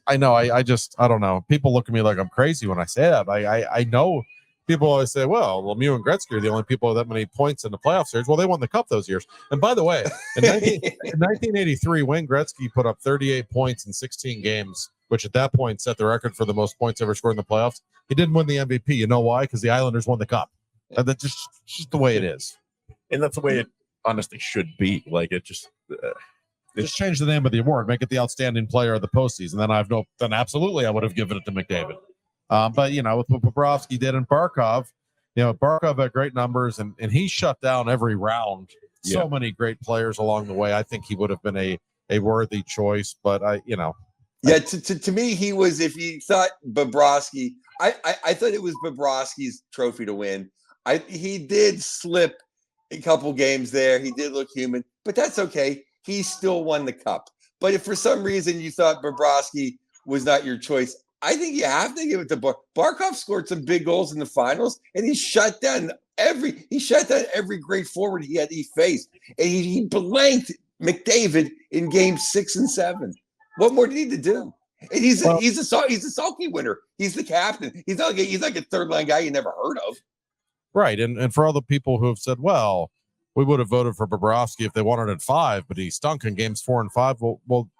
I know. I don't know. People look at me like I'm crazy when I say that. I know people always say, well, Lemieux and Gretzky are the only people with that many points in the playoff series. Well, they won the cup those years. And by the way, in 1983, Wayne Gretzky put up 38 points in 16 games, which at that point set the record for the most points ever scored in the playoffs. He didn't win the MVP. You know why? Because the Islanders won the cup. That's just the way it is. And that's the way it honestly should be. Like, it just change the name of the award, make it the outstanding player of the postseason. Then absolutely I would have given it to McDavid. But with what Bobrovsky did and Barkov, Barkov had great numbers and he shut down every round. So many great players along the way. I think he would have been a worthy choice, but to me, he was, if you thought Bobrovsky, I thought it was Bobrovsky's trophy to win. He did slip a couple games there. He did look human, but that's okay. He still won the cup. But if for some reason you thought Bobrovsky was not your choice, I think you have to give it to Barkov. Scored some big goals in the finals, and he shut down every great forward he faced, and he blanked McDavid in games 6 and 7. What more did he need to do? And he's a sulky winner. He's the captain. He's not like a third line guy you never heard of. Right, and for all the people who have said, well, we would have voted for Bobrovsky if they wanted at 5, but he stunk in games 4 and 5. Well,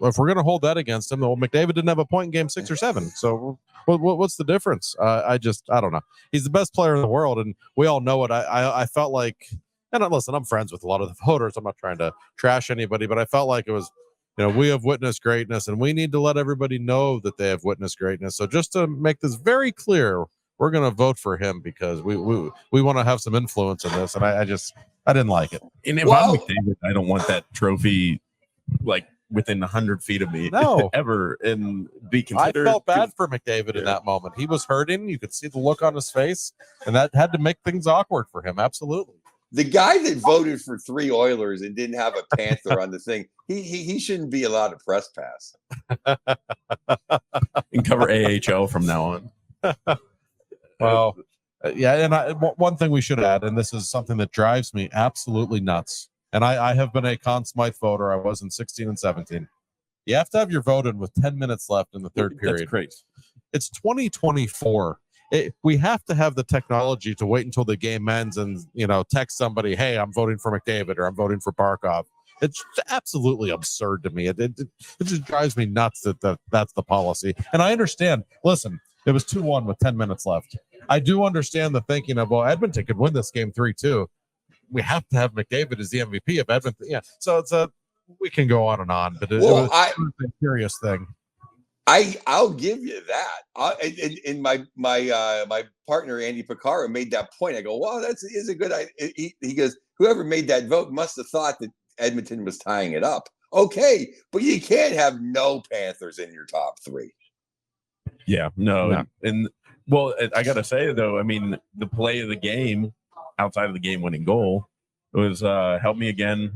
if we're going to hold that against him, well, McDavid didn't have a point in game 6 or 7. So what's the difference? I don't know. He's the best player in the world, and we all know it. I felt like, and listen, I'm friends with a lot of the voters. I'm not trying to trash anybody, but I felt like it was, we have witnessed greatness, and we need to let everybody know that they have witnessed greatness. So just to make this very clear, we're going to vote for him because we want to have some influence in this, and I didn't like it. And if I'm McDavid, I don't want that trophy like within 100 feet of me, ever, and be considered. I felt bad for McDavid in that moment. He was hurting. You could see the look on his face, and that had to make things awkward for him. Absolutely. The guy that voted for 3 Oilers and didn't have a Panther on the thing, he shouldn't be allowed a press pass. And cover AHL from now on. Well, yeah, and one thing we should add, and this is something that drives me absolutely nuts, and I have been a Conn Smythe voter. I was in 16 and 17. You have to have your vote in with 10 minutes left in the third period. That's crazy. It's 2024. We have to have the technology to wait until the game ends and, text somebody, hey, I'm voting for McDavid or I'm voting for Barkov. It's absolutely absurd to me. It just drives me nuts that that's the policy. And I understand. Listen, it was 2-1 with 10 minutes left. I do understand the thinking of, well, Edmonton could win this game 3-2. We have to have McDavid as the MVP of Edmonton. Yeah, so we can go on and on, but it was a curious thing. I'll give you that. And my partner Andy Picaro made that point. I go, wow, is a good idea. He goes, whoever made that vote must have thought that Edmonton was tying it up. Okay, but you can't have no Panthers in your top 3. Yeah, no. And well, I gotta say though, I mean, the play of the game outside of the game-winning goal was help me again.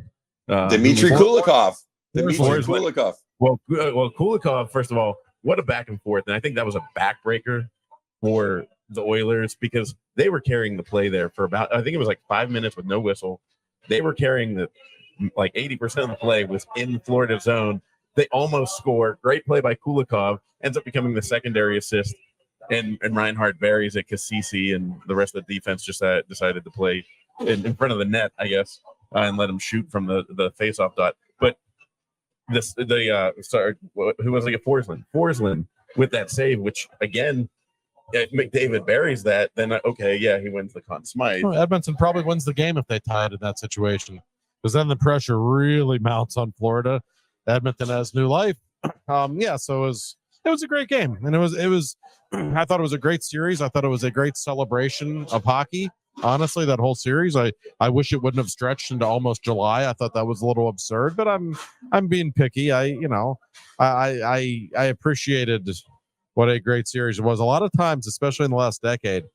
Dmitry Kulikov. Well, Kulikov, first of all, what a back and forth. And I think that was a backbreaker for the Oilers because they were carrying the play there for about, I think it was like 5 minutes with no whistle. They were carrying the 80% of the play was in Florida's zone. They almost score. Great play by Kulikov. Ends up becoming the secondary assist. And Reinhart buries it because CC and the rest of the defense just decided to play in front of the net, I guess, and let him shoot from the faceoff dot. But who was like a Forsland with that save, which again, if McDavid buries that, then okay, yeah, he wins the Conn Smythe. Well, Edmonton probably wins the game if they tie it in that situation, because then the pressure really mounts on Florida. Edmonton has new life. So it was a great game, and it was. I thought it was a great series. I thought it was a great celebration of hockey. Honestly, that whole series, I wish it wouldn't have stretched into almost July. I thought that was a little absurd, but I'm being picky. I appreciated what a great series it was. A lot of times, especially in the last decade,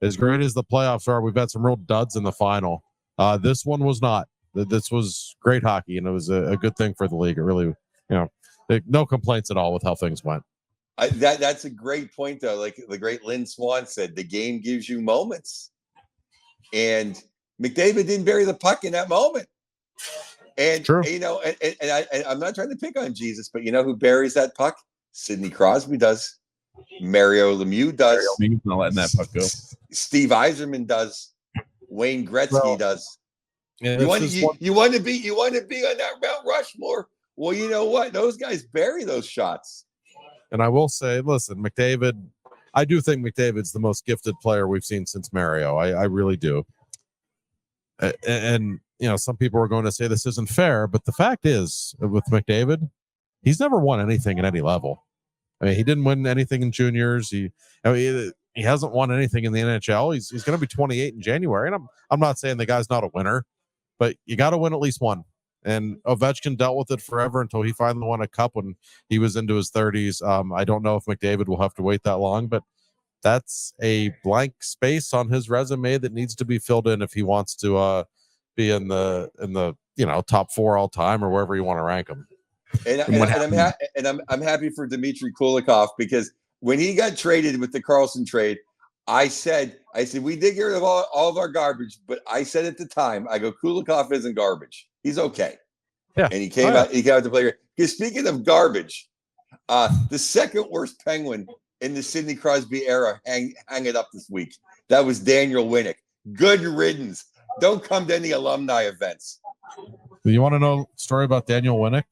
as great as the playoffs are, we've had some real duds in the final. This one was not. This was great hockey, and it was a good thing for the league. It really, no complaints at all with how things went. That's a great point, though. Like the great Lynn Swan said, the game gives you moments. And McDavid didn't bury the puck in that moment. And, True. I'm not trying to pick on Jesus, but you know who buries that puck? Sidney Crosby does. Mario Lemieux does. He's not letting that puck go. Steve Yzerman does. Wayne Gretzky does. Yeah, you want to be on that Mount Rushmore. Well, you know what? Those guys bury those shots. And I will say, listen, McDavid, I do think McDavid's the most gifted player we've seen since Mario. I really do. And some people are going to say this isn't fair, but the fact is, with McDavid, he's never won anything at any level. I mean, he didn't win anything in juniors. He hasn't won anything in the NHL. He's going to be 28 in January. And I'm not saying the guy's not a winner, but you got to win at least one. And Ovechkin dealt with it forever until he finally won a cup when he was into his 30s. I don't know if McDavid will have to wait that long, but that's a blank space on his resume that needs to be filled in if he wants to be in the top 4 all time or wherever you want to rank him. I'm happy for Dmitry Kulikov because when he got traded with the Carlson trade, I said we did get rid of all of our garbage, but I said at the time, I go, Kulikov isn't garbage. He's okay. Yeah. And he came out to play. Because speaking of garbage, the second worst Penguin in the Sidney Crosby era hang it up this week. That was Daniel Winnick. Good riddance. Don't come to any alumni events. Do you want to know a story about Daniel Winnick?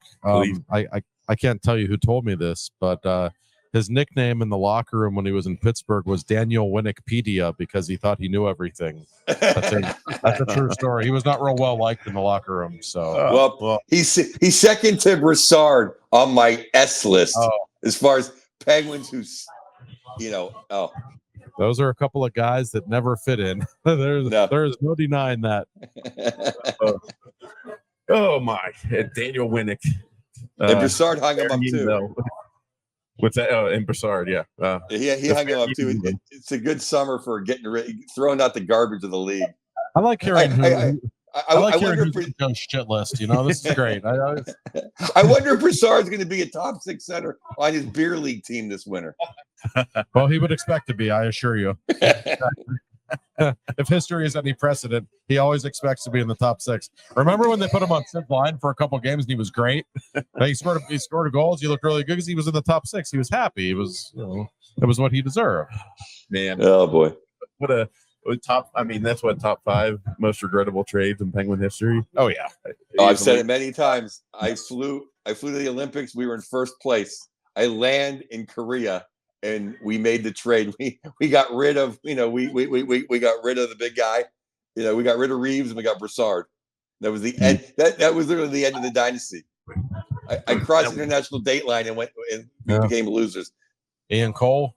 I I can't tell you who told me this, but his nickname in the locker room when he was in Pittsburgh was Daniel Winnipediya because he thought he knew everything. That's a true story. He was not real well liked in the locker room. So well, he's second to Broussard on my S list as far as Penguins who's, those are a couple of guys that never fit in. There's no denying that. Oh my, Daniel Winnick. And Broussard hung him up too. What's that? Oh, and Broussard, yeah. He hung him up too. It's a good summer for throwing out the garbage of the league. I like hearing I like hearing who's shit list. This is great. I wonder if Broussard's going to be a top 6 center on his beer league team this winter. Well, he would expect to be, I assure you. If history is any precedent, he always expects to be in the top 6. Remember when they put him on fifth line for a couple games and he was great? He scored a goal. He looked really good because he was in the top 6. He was happy. It was, it was what he deserved. Man, oh boy, what a top! I mean, that's what top 5 most regrettable trades in Penguin history. Oh yeah, I've said it many times. I flew to the Olympics. We were in first place. I land in Korea. And we made the trade. We got rid of, we got rid of the big guy. We got rid of Reeves and we got Broussard. That was the end. That was literally the end of the dynasty. I crossed the international date line and we became losers. Ian Cole,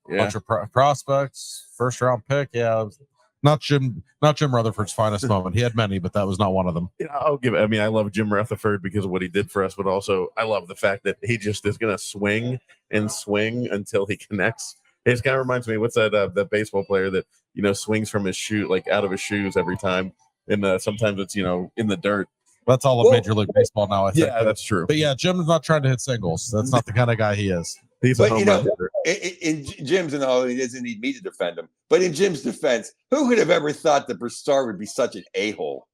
bunch of prospects, first round pick. Yeah, not Jim Rutherford's finest moment. He had many, but that was not one of them. I love Jim Rutherford because of what he did for us, but also I love the fact that he just is going to swing and swing until he connects. It just kind of reminds me, what's that baseball player that swings from his shoe, like out of his shoes every time, and sometimes it's in the dirt. That's all of Major League Baseball now, I think. Yeah, that's true. But yeah, Jim's not trying to hit singles. That's not the kind of guy he is. He's a home run hitter. In Jim's and all, he doesn't need me to defend him. But in Jim's defense, who could have ever thought that Broussard would be such an a-hole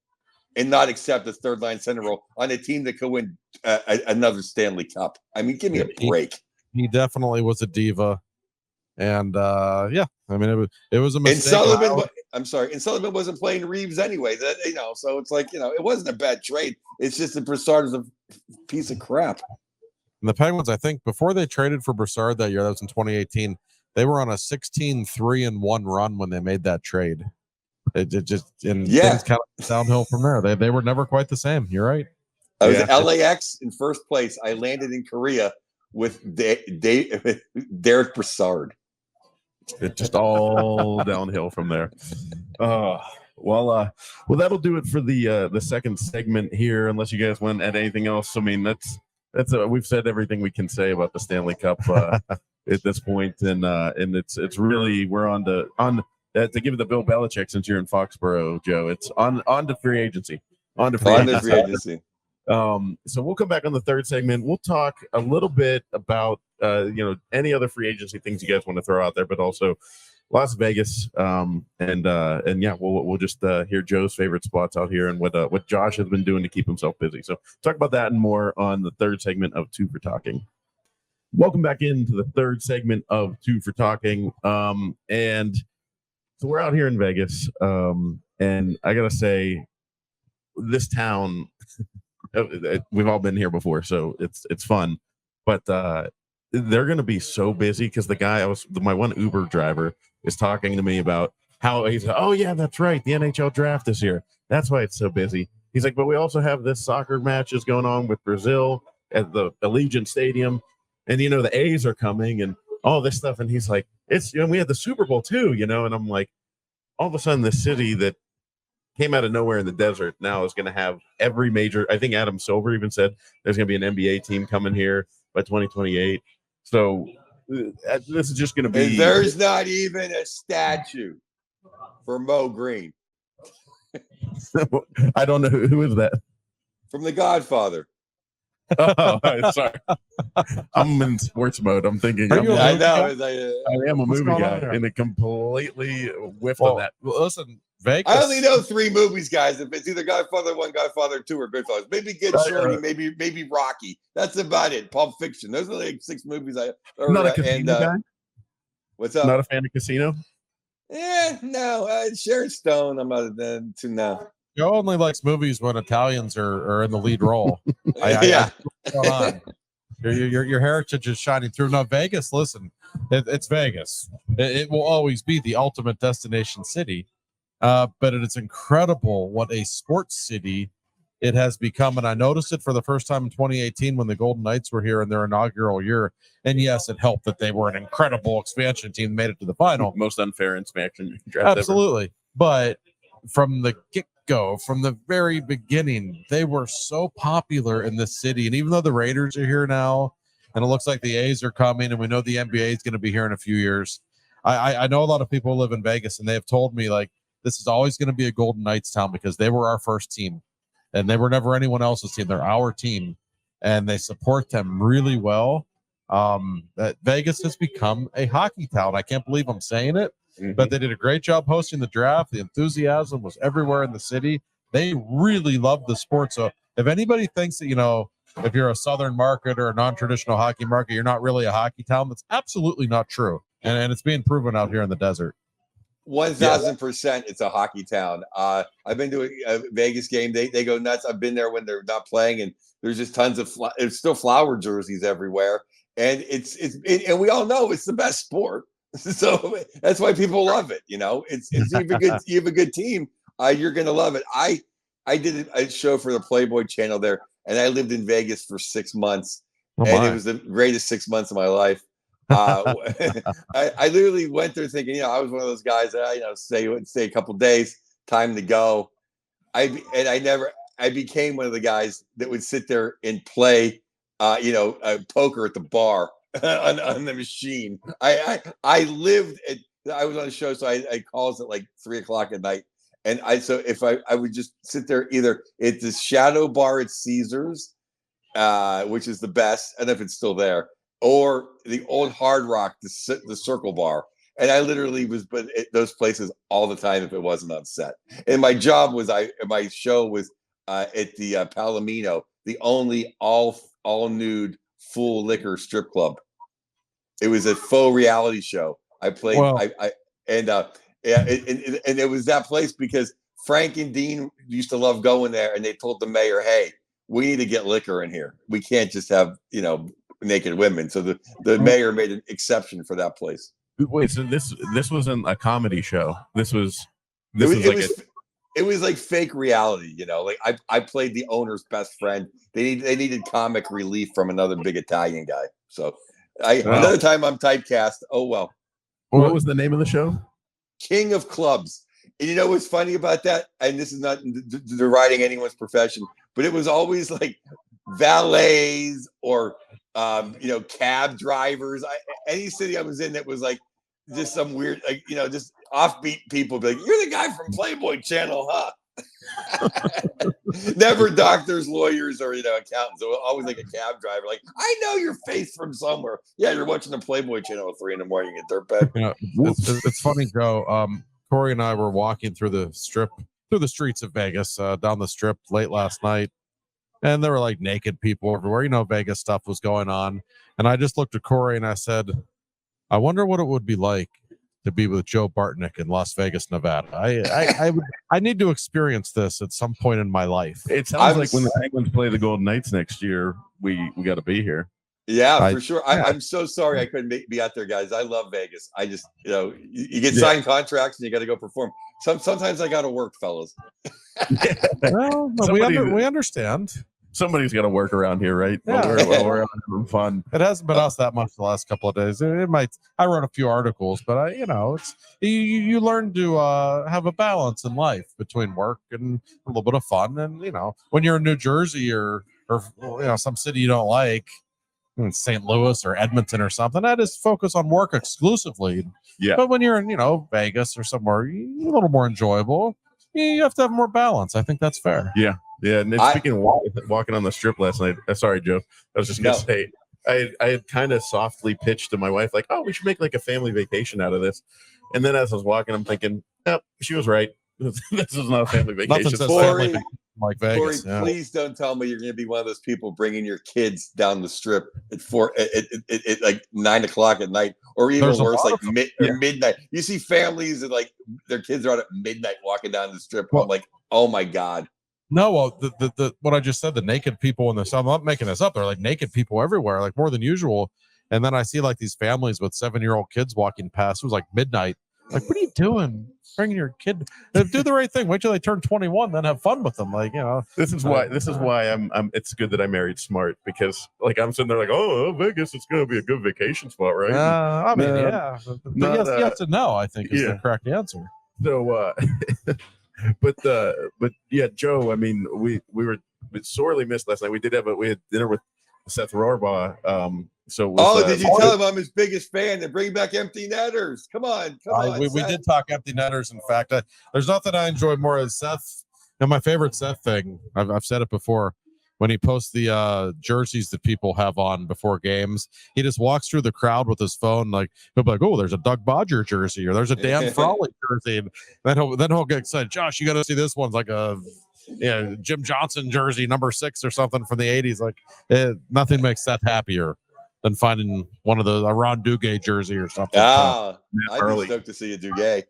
and not accept a third line center role on a team that could win another Stanley Cup? I mean, give me a break. He definitely was a diva, and it was a mistake. And Sullivan wasn't playing Reeves anyway. So it's like it wasn't a bad trade. It's just that Broussard is a piece of crap. And the Penguins, I think, before they traded for Broussard that year, that was in 2018, they were on a 16-3-1 run when they made that trade. Things kind of downhill from there. They were never quite the same. You're right. I was at LAX in first place. I landed in Korea with Derek Broussard. It's just all downhill from there. Well, that'll do it for the second segment here. Unless you guys want to add anything else. I mean, that's we've said everything we can say about the Stanley Cup at this point, and it's really we're on to give it the Bill Belichick since you're in Foxborough, Joe. It's on to free agency. On to free agency. So we'll come back on the third segment. We'll talk a little bit about any other free agency things you guys want to throw out there, but also Las Vegas. We'll just hear Joe's favorite spots out here and what Josh has been doing to keep himself busy. So talk about that and more on the third segment of Two for Talking. Welcome back into the third segment of Two for Talking. And so we're out here in Vegas. And I gotta say, this town, we've all been here before, so it's fun. But they're gonna be so busy because my one Uber driver is talking to me about how he's like, oh yeah, that's right, the NHL draft this year. That's why it's so busy. He's like, but we also have this soccer matches going on with Brazil at the Allegiant Stadium, and the A's are coming and all this stuff. And he's like, it's we had the Super Bowl too, and I'm like, all of a sudden the city that came out of nowhere in the desert now is going to have every major. I think Adam Silver even said there's going to be an NBA team coming here by 2028. So this is just going to be. And there's not even a statue for Mo Green. I don't know who is that. From The Godfather. Oh, sorry. I'm in sports mode. I'm thinking. I know. I am a movie guy, and it completely whiffed on that. Well, listen, Vegas. I only know 3 movies, guys. If it's either Godfather 1, Godfather 2, or Goodfellas. Maybe Get Shorty, maybe Rocky. That's about it. Pulp Fiction. Those are like 6 movies Not a casino guy? What's up? Not a fan of Casino? No. Sharon Stone. I'm not into now. Joe only likes movies when Italians are in the lead role. Yeah. Your heritage is shining through. Now, Vegas, listen, it's Vegas. It will always be the ultimate destination city. But it's incredible what a sports city it has become. And I noticed it for the first time in 2018 when the Golden Knights were here in their inaugural year. And yes, it helped that they were an incredible expansion team, made it to the final. Most unfair expansion draft Absolutely. Ever. But from the get-go, from the very beginning, they were so popular in this city. And even though the Raiders are here now, and it looks like the A's are coming, and we know the NBA is going to be here in a few years, I know a lot of people live in Vegas, and they have told me, like, this is always going to be a Golden Knights town because they were our first team. And they were never anyone else's team. They're our team, and they support them really well. That Vegas has become a hockey town. I can't believe I'm saying it, but they did a great job hosting the draft. The enthusiasm was everywhere in the city. They really love the sport. So if anybody thinks that, if you're a Southern market or a non-traditional hockey market, you're not really a hockey town, that's absolutely not true. And it's being proven out here in the desert. 1,000%, it's a hockey town. I've been to a Vegas game. They go nuts. I've been there when they're not playing, and there's just tons of there's still flower jerseys everywhere, and and we all know it's the best sport. So that's why people love it. It's you have a good team, you're gonna love it. I did a show for the Playboy channel there, and I lived in Vegas for 6 months, and it was the greatest 6 months of my life. I literally went there thinking, I was one of those guys that stay a couple days, time to go. I became one of the guys that would sit there and play, poker at the bar on the machine. I was on a show, so I calls at like 3:00 at night, and if I would just sit there either at the Shadow Bar at Caesars, which is the best, I don't know if it's still there, or the old Hard Rock, the Circle Bar. And I literally was at those places all the time if it wasn't on set. And my job was, my show was at the Palomino, the only all nude full liquor strip club. It was a faux reality show. I played, and it was that place because Frank and Dean used to love going there, and they told the mayor, "Hey, we need to get liquor in here. We can't just have, naked women." So the mayor made an exception for that place. Wait, so this wasn't a comedy show. It was like fake reality, like I played the owner's best friend. They needed comic relief from another big Italian guy. So another time I'm typecast. Oh well. What was the name of the show? King of Clubs. And you know what's funny about that? And this is not deriding anyone's profession, but it was always like valets or cab drivers. Any city I was in that was like just some weird, just offbeat people be like, "You're the guy from Playboy Channel, huh?" Never doctors, lawyers, or accountants. So always like a cab driver. Like, "I know your face from somewhere." Yeah, you're watching the Playboy Channel at 3 a.m. You get dirtbag. It's funny, Joe. Corey and I were walking through the streets of Vegas, down the strip late last night. And there were like naked people everywhere. Vegas stuff was going on. And I just looked at Corey and I said, I wonder what it would be like to be with Joe Bartnick in Las Vegas, Nevada. I need to experience this at some point in my life. It sounds like when the Penguins play the Golden Knights next year, we got to be here. Yeah, for sure. I'm so sorry I couldn't be out there, guys. I love Vegas. I just, you get signed contracts and you got to go perform. Sometimes I got to work, fellas. Well, we understand. Somebody's got to work around here, right? Yeah. We're having fun. It hasn't been us that much the last couple of days. It might. I wrote a few articles, but it's you learn to have a balance in life between work and a little bit of fun. And when you're in New Jersey or some city you don't like, in St. Louis or Edmonton or something, I just focus on work exclusively. Yeah. But when you're in Vegas or somewhere a little more enjoyable, you have to have more balance. I think that's fair. Yeah. And then speaking of walking on the strip last night, sorry, Joe, I was just gonna say I had kind of softly pitched to my wife, like, "Oh, we should make like a family vacation out of this." And then as I was walking, I'm thinking, "Yep, she was right. This is not a family vacation." Corey, like Vegas. Corey, please don't tell me you're going to be one of those people bringing your kids down the strip at like 9 o'clock at night, or even worse, like midnight. You see families that like their kids are out at midnight walking down the strip. I'm like, oh my God. No, well, the what I just said, the naked people in the I'm not making this up. They're like naked people everywhere, like more than usual. And then I see like these families with 7-year-old kids walking past. It was like midnight. Like, what are you doing? Bringing your kid? Do the right thing. Wait till they turn 21, then have fun with them. Like, you know. This is why I'm. It's good that I married smart, because like I'm sitting there like, oh, Vegas, it's gonna be a good vacation spot, right? I mean, yeah. But yes and no, I think is yeah. the correct answer. So, but yeah, Joe. I mean, we sorely missed last night. We had dinner with Seth Rohrbaugh. So it was, did you tell him I'm his biggest fan? To bring back empty netters. Come on. We did talk empty netters. In fact, there's nothing I enjoy more as Seth. My favorite Seth thing. I've said it before. When he posts the jerseys that people have on before games, he just walks through the crowd with his phone, like he'll be like, "Oh, there's a Doug Bodger jersey, or there's a Dan Frawley jersey," and then he'll get excited. Josh, you got to see this one's like a Jim Johnson jersey, number 6 or something from the '80s. Like nothing makes Seth happier than finding one of a Ron Duguay jersey or something. I'd be stoked to see a Duguay.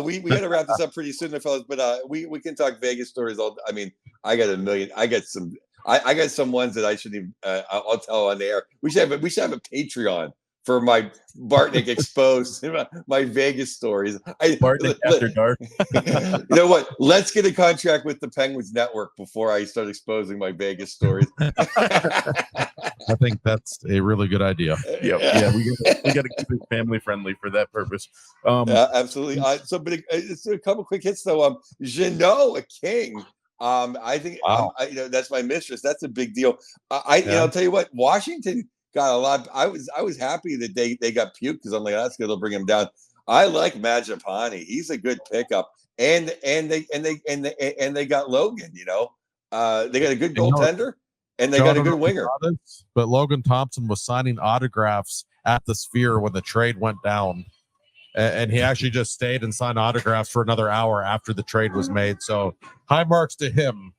We got to wrap this up pretty soon, fellas, but we can talk Vegas stories. I mean, I got a million. I got some. I got some ones that I shouldn't even. I'll tell on the air. We should have a Patreon for my Bartnick exposed, my Vegas stories. Bartnick after dark. You know what? Let's get a contract with the Penguins Network before I start exposing my Vegas stories. I think that's a really good idea. Yeah, we got to keep it family friendly for that purpose. Absolutely. But it's a couple quick hits though. Jeannot, a king. I think that's my mistress. That's a big deal. I'll tell you what, Washington got a lot. I was happy that they got Puke, because I'm like, that's good. They'll bring him down. I like Majapani. He's a good pickup, and they got Logan. They got a good goaltender, and they got a good winger. But Logan Thompson was signing autographs at the Sphere when the trade went down. And he actually just stayed and signed autographs for another hour after the trade was made. So high marks to him.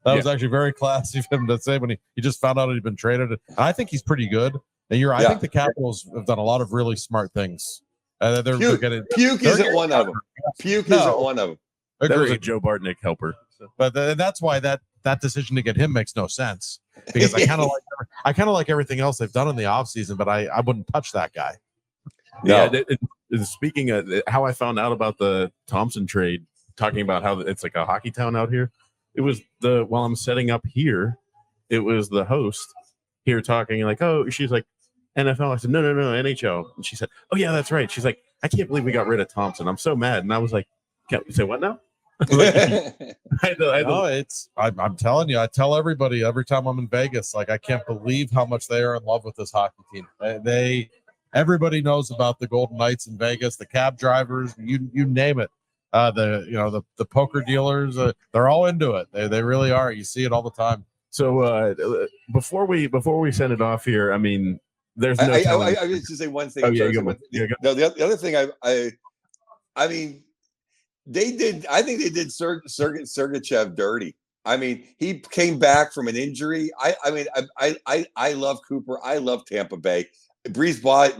That was actually very classy of him to say when he just found out he'd been traded. I think he's pretty good. And I think the Capitals have done a lot of really smart things. Puke isn't one of them. Puke isn't one of them. That was a Joe Bartnick helper. But that's why that decision to get him makes no sense, because I kind of like everything else they've done in the offseason, but I wouldn't touch that guy. No. Yeah, speaking of how I found out about the Thompson trade, talking about how it's like a hockey town out here, it was while I'm setting up here, it was the host here talking like, oh, she's like NFL. I said, no, NHL. And she said, oh yeah, that's right. She's like, I can't believe we got rid of Thompson. I'm so mad. And I was like, can't we say what now? I'm telling you, I tell everybody every time I'm in Vegas, like, I can't believe how much they are in love with this hockey team. Everybody knows about the Golden Knights in Vegas, the cab drivers, you name it. The poker dealers, they're all into it. They really are. You see it all the time. So before we send it off here, I mean, there's no. I was just say one thing. No, the other thing I mean, they did. I think they did Sergachev dirty. I mean, he came back from an injury. I love Cooper. I love Tampa Bay. Breeze Bott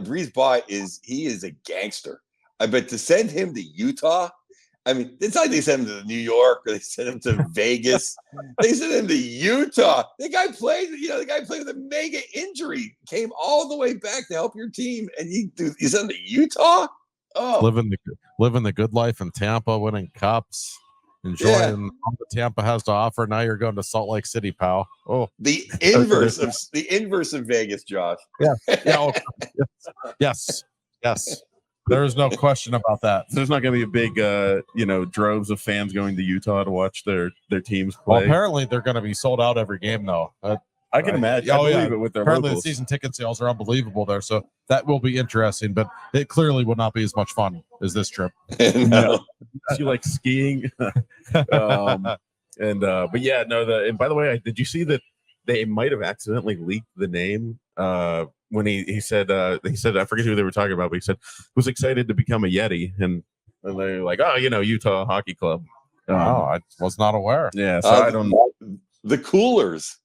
is a gangster. But to send him to Utah, I mean, it's like they sent him to New York or they sent him to Vegas. They sent him to Utah. The guy played with a mega injury, came all the way back to help your team, and you sent him to Utah. Oh, living the good life in Tampa, winning cups, enjoying all that Tampa has to offer. Now you're going to Salt Lake City, pal. Oh, the inverse of Vegas, Josh. Yeah. Yes. There is no question about that. There's not going to be a big, droves of fans going to Utah to watch their teams play. Well, apparently they're going to be sold out every game, though. I can imagine. I believe it with their apparently locals. The season ticket sales are unbelievable there, so that will be interesting. But it clearly will not be as much fun as this trip. No. You like skiing, but yeah, no. And by the way, did you see that they might have accidentally leaked the name? When he said I forget who they were talking about, but he said was excited to become a Yeti, and they're like, oh, Utah Hockey Club. I was not aware. Yeah, so I don't. The Coolers.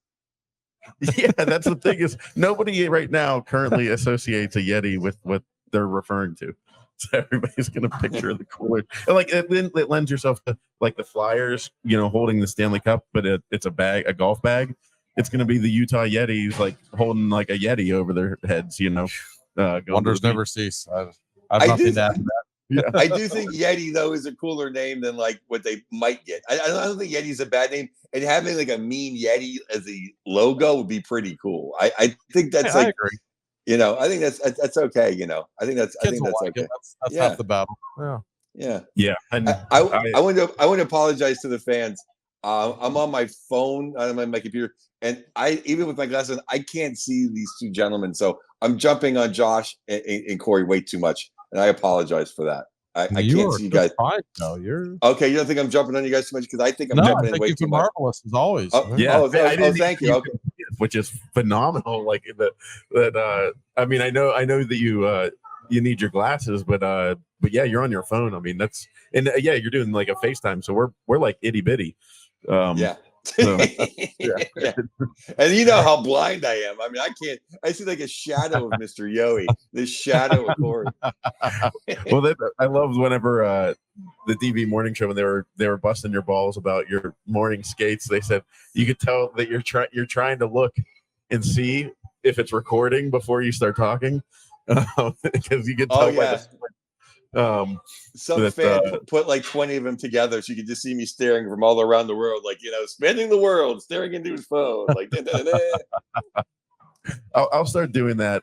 Yeah, that's the thing is nobody right now currently associates a Yeti with what they're referring to. So everybody's gonna picture the cooler. And like it lends yourself to like the Flyers, holding the Stanley Cup, but it's a golf bag. It's gonna be the Utah Yetis like holding like a Yeti over their heads. Wonders never cease. I have I nothing do- to add to that. Yeah. I do think Yeti though is a cooler name than like what they might get. I don't think Yeti's a bad name, and having like a mean Yeti as a logo would be pretty cool. I think that's I like agree. I think that's okay. I think that's Kids will okay. like it. That's Yeah. half the battle. Yeah. Yeah. Yeah, and I want to apologize to the fans. I'm on my phone, I'm on my computer, and even with my glasses, I can't see these two gentlemen. So I'm jumping on Josh and Corey way too much, and I apologize for that. I can't see you guys. Fine. No, you're Okay, you don't think I'm jumping on you guys too much because I think I'm no. I jumping in think way you've too been much. marvelous as always. Yeah. Oh, I didn't thank you. even Okay. which is phenomenal. Like that. I mean, I know that you need your glasses, but yeah, you're on your phone. I mean, yeah, you're doing like a FaceTime, so we're like itty bitty. Yeah. So, Yeah. And you know how blind I am. I mean, I see like a shadow of Mr. Yoey, this shadow of Corey. Well, I loved whenever the DV morning show when they were busting your balls about your morning skates. They said you could tell that you're trying to look and see if it's recording before you start talking, because you could tell by the some fan put like 20 of them together, so you could just see me staring from all around the world, like spinning the world, staring into his phone, like. I'll start doing that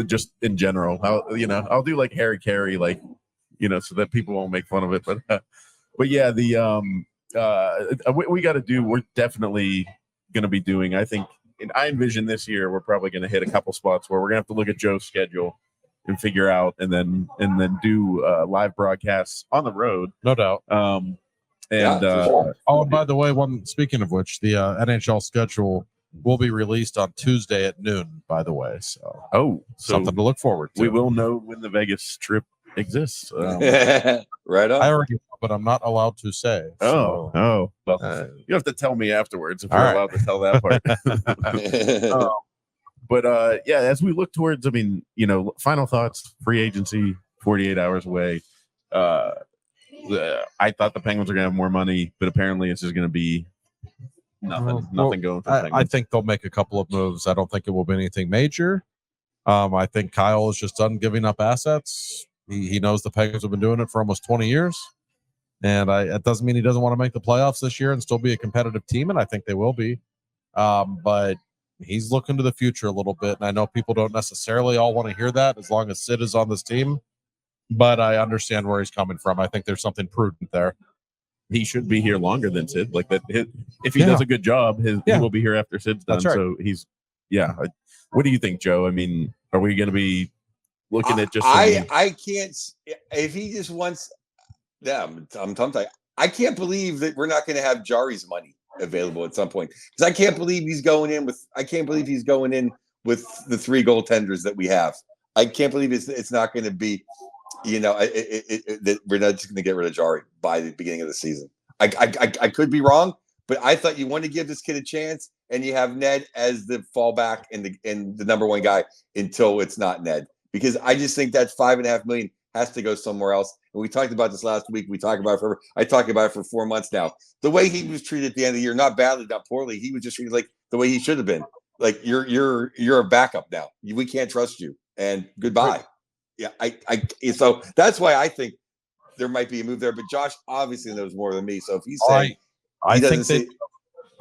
just in general. I'll do like Harry Carey, like so that people won't make fun of it. But yeah, we got to do. We're definitely going to be doing. I think, and I envision this year we're probably going to hit a couple spots where we're going to have to look at Joe's schedule and figure out, and then do live broadcasts on the road, No doubt. And sure. And by the way, speaking of which, the NHL schedule will be released on Tuesday at noon. By the way, so something to look forward to. We will know when the Vegas trip exists. Right on. I already know, but I'm not allowed to say. Well, you have to tell me afterwards if you're all right. allowed to tell that part. But yeah, as we look towards, final thoughts, free agency, 48 hours away. I thought the Penguins are going to have more money, but apparently it's just going to be nothing going for the Penguins. I think they'll make a couple of moves. I don't think it will be anything major. I think Kyle is just done giving up assets. He knows the Penguins have been doing it for almost 20 years. And it doesn't mean he doesn't want to make the playoffs this year and still be a competitive team, and I think they will be. But he's looking to the future a little bit, and I know people don't necessarily all want to hear that as long as Sid is on this team, but I understand where he's coming from. I think there's something prudent there. He should be here longer than Sid. Like that, if he does a good job, he will be here after Sid's done. That's right. So he's, What do you think, Joe? I mean, are we going to be looking at just? I can't. If he just wants, I'm telling. I can't believe that we're not going to have Jari's money available at some point, because I can't believe he's going in with the three goaltenders that we have. I can't believe it's not going to be, that we're not just going to get rid of Jari by the beginning of the season. I could be wrong, but I thought you want to give this kid a chance, and you have Ned as the fallback and the number one guy until it's not Ned, because I just think that $5.5 million has to go somewhere else. And we talked about this last week. We talked about it forever. I talked about it for 4 months now. The way he was treated at the end of the year, not badly, not poorly, he was just treated like the way he should have been. Like you're a backup now. We can't trust you. And goodbye. Yeah, so that's why I think there might be a move there. But Josh obviously knows more than me. So if he's saying, I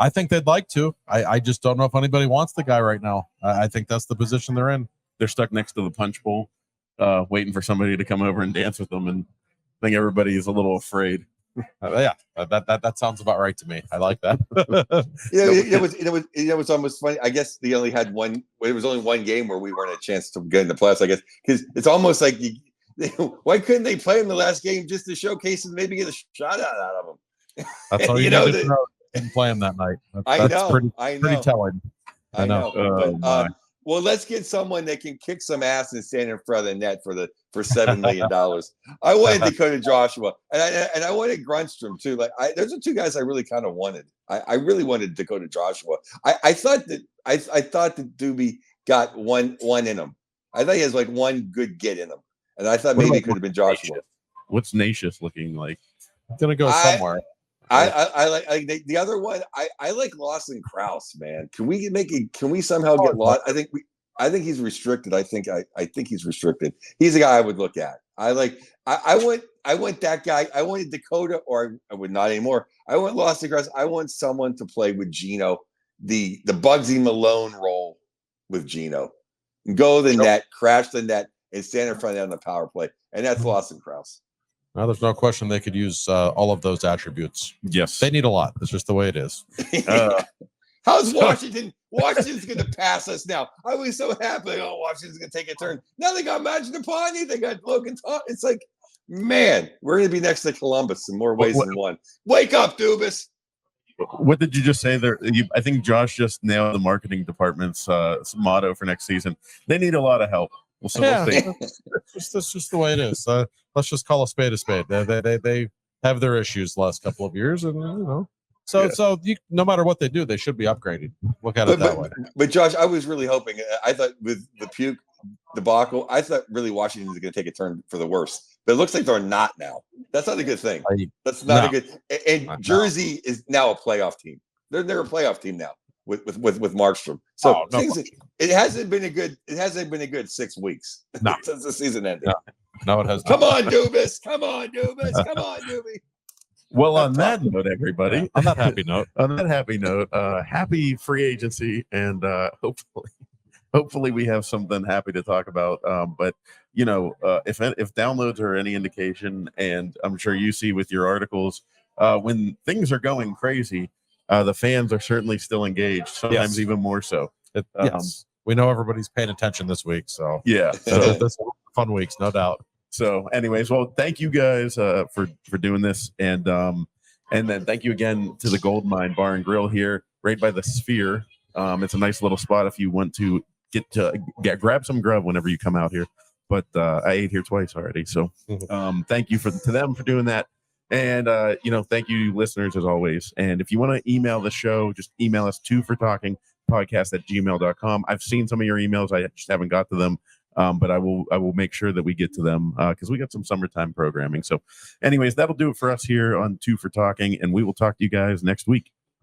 think they'd like to. I just don't know if anybody wants the guy right now. I think that's the position they're in. They're stuck next to the punch bowl, waiting for somebody to come over and dance with them, and I think everybody is a little afraid. That sounds about right to me. I like that. What's almost funny. I guess they only had one. It was only one game where we weren't a chance to get in the playoffs. I guess because it's almost like why couldn't they play in the last game just to showcase and maybe get a shot out of them? That's all you need to know. Didn't play him that night. That's pretty telling. I know. Well, let's get someone that can kick some ass and stand in front of the net for $7 million. I wanted Dakota Joshua, and I wanted Grunstrom too. Like those are two guys I really kind of wanted. I really wanted Dakota Joshua. I thought that Doobie got one in him. I thought he has like one good get in him. and I thought What maybe about it could have been Josh Wolf. What's Nacious looking like? It's gonna go somewhere. I like the other one. I like Lawson Krause, man. Can we somehow get Lawson? I think he's restricted. I think he's restricted. He's a guy I would look at. I want that guy. I wanted Dakota, or I would not anymore. I want Lawson Krause. I want someone to play with Gino, the Bugsy Malone role with Gino. Go the net, crash the net, and stand in front of them on the power play. And that's Lawson Krause. Well, there's no question they could use all of those attributes. Yes. They need a lot. That's just the way it is. How's Washington? Washington's going to pass us now. I was so happy. Oh, Washington's going to take a turn. Now they got Mangiapane. They got Logan Tom. It's like, man, we're going to be next to Columbus in more ways than one. Wake up, Dubas. What did you just say there? I think Josh just nailed the marketing department's motto for next season. They need a lot of help. We'll see. That's just the way it is. Let's just call a spade a spade. They have their issues the last couple of years, and So no matter what they do, they should be upgraded. Look at it that way. But Josh, I was really hoping. I thought with the puke debacle, I thought really Washington was going to take a turn for the worse. But it looks like they're not now. That's not a good thing. That's not a good. And Jersey is now a playoff team. They're a playoff team now with Markstrom. So it hasn't been a good 6 weeks since the season ended. No, it has. Come on, Dubas. Come on, Doobie. Well, on that note, everybody. On that happy note. Happy free agency, and hopefully we have something happy to talk about. But if downloads are any indication, and I'm sure you see with your articles, when things are going crazy, the fans are certainly still engaged. Sometimes even more so. Yes, we know everybody's paying attention this week. So so this fun weeks, no doubt. So, anyways, well, thank you guys for doing this, and then thank you again to the Gold Mine Bar and Grill here, right by the Sphere. It's a nice little spot if you want to grab some grub whenever you come out here. But I ate here twice already, so thank you to them for doing that, and thank you listeners as always. And if you want to email the show, just email us twofortalkingpodcast@gmail.com. I've seen some of your emails, I just haven't got to them. But I will make sure that we get to them because we got some summertime programming. So anyways, that'll do it for us here on Two for Talking, and we will talk to you guys next week.